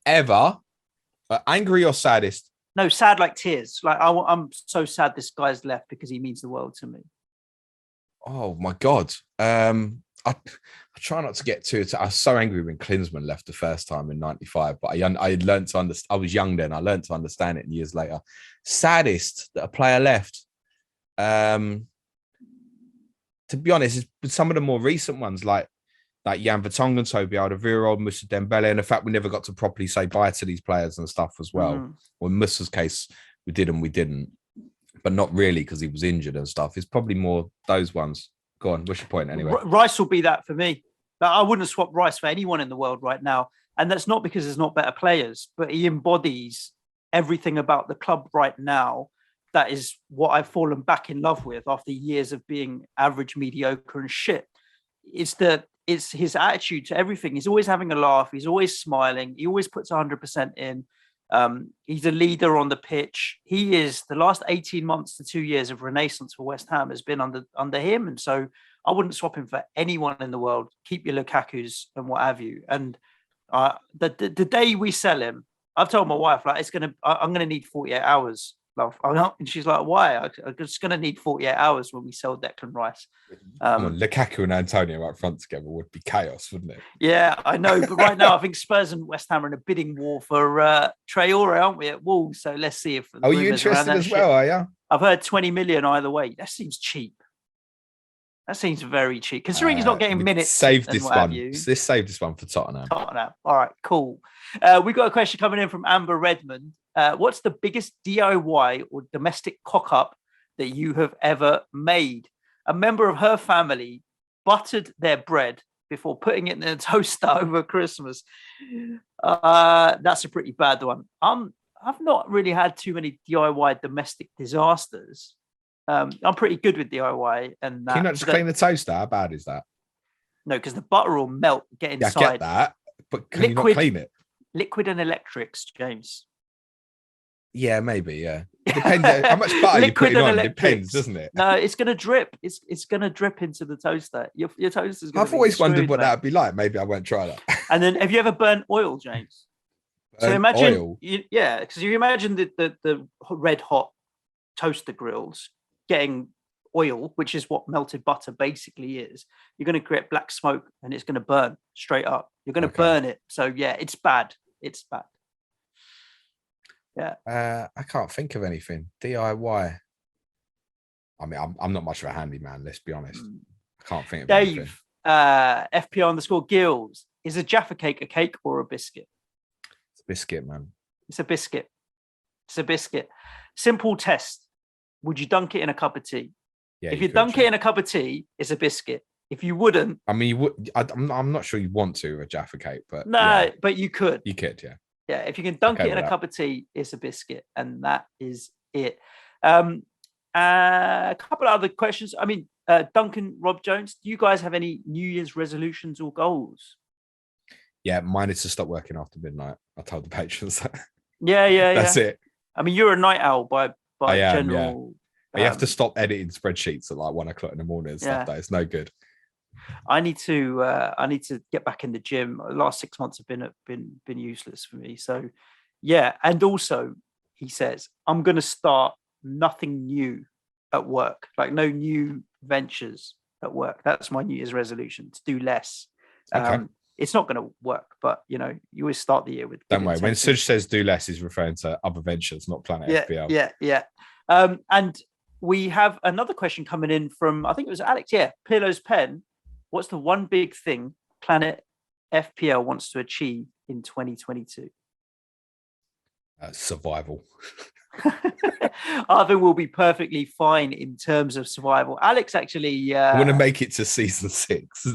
Ever? Angry or saddest? No, sad like tears. Like I'm so sad this guy's left because he means the world to me. Oh my God. I try not to get too. I was so angry when Klinsmann left the first time in '95, but I learned to understand. I was young then. I learned to understand it years later. Saddest that a player left. To be honest, it's some of the more recent ones like Jan Vertonghen, Toby Alderweireld, Moussa Dembele, and the fact we never got to properly say bye to these players and stuff as well. Well, in Moussa's case, we did and we didn't. But not really because he was injured and stuff. It's probably more those ones. Go on. What's your point anyway? Rice will be that for me. I wouldn't swap Rice for anyone in the world right now. And that's not because there's not better players, but he embodies everything about the club right now. That is what I've fallen back in love with after years of being average, mediocre and shit. It's the it's his attitude to everything. He's always having a laugh. He's always smiling. He always puts 100% in. He's a leader on the pitch. He is the last 18 months to 2 years of renaissance for West Ham has been under him. And so I wouldn't swap him for anyone in the world. Keep your Lukakus and what have you. And the day we sell him, I've told my wife, like, I'm going to need 48 hours. Love. And she's like, why? I'm just going to need 48 hours when we sell Declan Rice. Lukaku and Antonio up front together would be chaos, wouldn't it? Yeah, I know. But right now, I think Spurs and West Ham are in a bidding war for Traore, aren't we, at Wolves? So let's see if. Are you interested as well, are you? I've heard 20 million either way. That seems cheap. That seems very cheap, considering he's not getting minutes. Save this one. Let's save this one for Tottenham. All right, cool. We've got a question coming in from Amber Redmond. What's the biggest DIY or domestic cock-up that you have ever made? A member of her family buttered their bread before putting it in a toaster over Christmas. That's a pretty bad one. I've not really had too many DIY domestic disasters. I'm pretty good with DIY. And Can you not just clean the toaster? How bad is that? No, because the butter will melt, get inside. Yeah, I get that, but can you not clean it? Liquid and electrics, James. Yeah, maybe. Yeah, it depends how much butter you put on. It depends, doesn't it? No, it's going to drip. It's going to drip into the toaster. Your toaster's going to. I've always wondered what that would be like. Maybe I won't try that. And then, have you ever burnt oil, James? So imagine, because you imagine the red hot toaster grills getting oil, which is what melted butter basically is. You're going to create black smoke, and it's going to burn straight up. You're going to burn it. So yeah, it's bad. It's bad. Yeah. I can't think of anything. DIY. I mean, I'm not much of a handyman, let's be honest. I can't think of anything. Dave, FPL _Gills. Is a Jaffa cake a cake or a biscuit? It's a biscuit, man. It's a biscuit. It's a biscuit. Simple test. Would you dunk it in a cup of tea? Yeah, if you dunk it in a cup of tea, it's a biscuit. If you wouldn't, I mean, you would. I'm not sure you want to a Jaffa cake, but no, but you could. You could, yeah. Yeah, if you can dunk it in a cup of tea, it's a biscuit, and that is it. A couple of other questions. I mean, Duncan, Rob Jones, do you guys have any New Year's resolutions or goals? Yeah, mine is to stop working after midnight. I told the patrons that. Yeah. That's it. I mean, you're a night owl by general. Yeah. You have to stop editing spreadsheets at like 1 o'clock in the morning and stuff. That it's no good. I need to get back in the gym. The last 6 months have been useless for me. So yeah, and also he says I'm going to start nothing new at work, like no new ventures at work. That's my New Year's resolution, to do less. Okay. It's not going to work, but you always start the year with. Don't worry. When Suj says do less, he's referring to other ventures, not Planet FPL. Yeah. And we have another question coming in from, I think it was Alex. Yeah, Pillows Pen. What's the one big thing Planet FPL wants to achieve in 2022? Survival. I think we'll be perfectly fine in terms of survival. Alex actually I want to make it to season 6.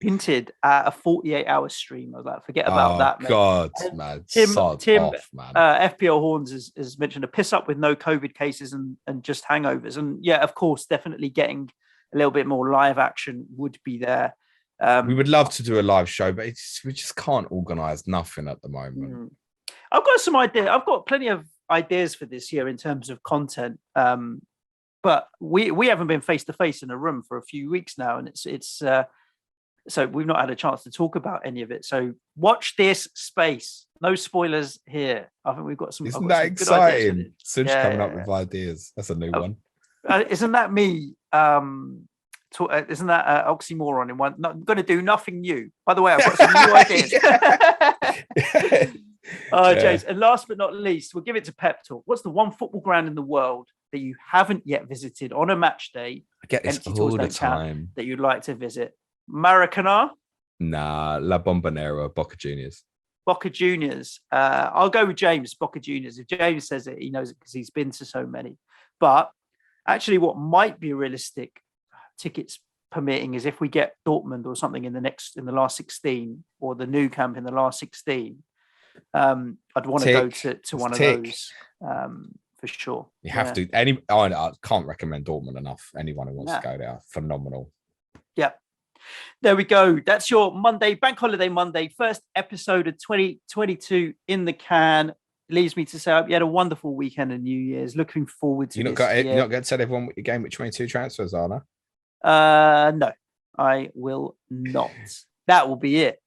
Hinted at a 48-hour stream. I was like, forget about that, mate. God, man. Tim off, man. FPL Horns has mentioned a piss up with no COVID cases and just hangovers. And yeah, of course, definitely getting a little bit more live action would be there. We would love to do a live show, but we just can't organise nothing at the moment. I've got some ideas. I've got plenty of ideas for this year in terms of content. But we haven't been face to face in a room for a few weeks now, and it's so we've not had a chance to talk about any of it. So watch this space. No spoilers here. I think we've got some. Isn't that exciting? Suj coming up with ideas. That's a new one. Isn't that me? Isn't that oxymoron in one? I'm going to do nothing new. By the way, I've got some new ideas. James. And last but not least, we'll give it to Pep Talk. What's the one football ground in the world that you haven't yet visited on a match day? I get this all the time. That you'd like to visit? Maracana? Nah, La Bombonera, Boca Juniors. Boca Juniors. I'll go with James, Boca Juniors. If James says it, he knows it because he's been to so many. But actually, what might be realistic, tickets permitting, is if we get Dortmund or something in the last 16, or the new camp in the last 16. I'd want to go to one of those for sure. You have to. I can't recommend Dortmund enough. Anyone who wants to go there, phenomenal. Yeah. There we go. That's your Monday, Bank Holiday Monday, first episode of 2022 in the can. It leaves me to say, I hope you had a wonderful weekend and New Year's. Looking forward to You're not going to tell everyone what your game with 22 transfers are, no? No, I will not. That will be it.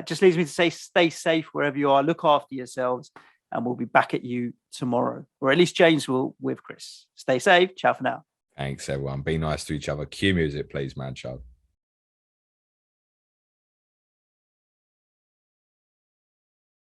Just leaves me to say, stay safe wherever you are. Look after yourselves, and we'll be back at you tomorrow, or at least James will with Chris. Stay safe. Ciao for now. Thanks, everyone. Be nice to each other. Cue music, please, man, child.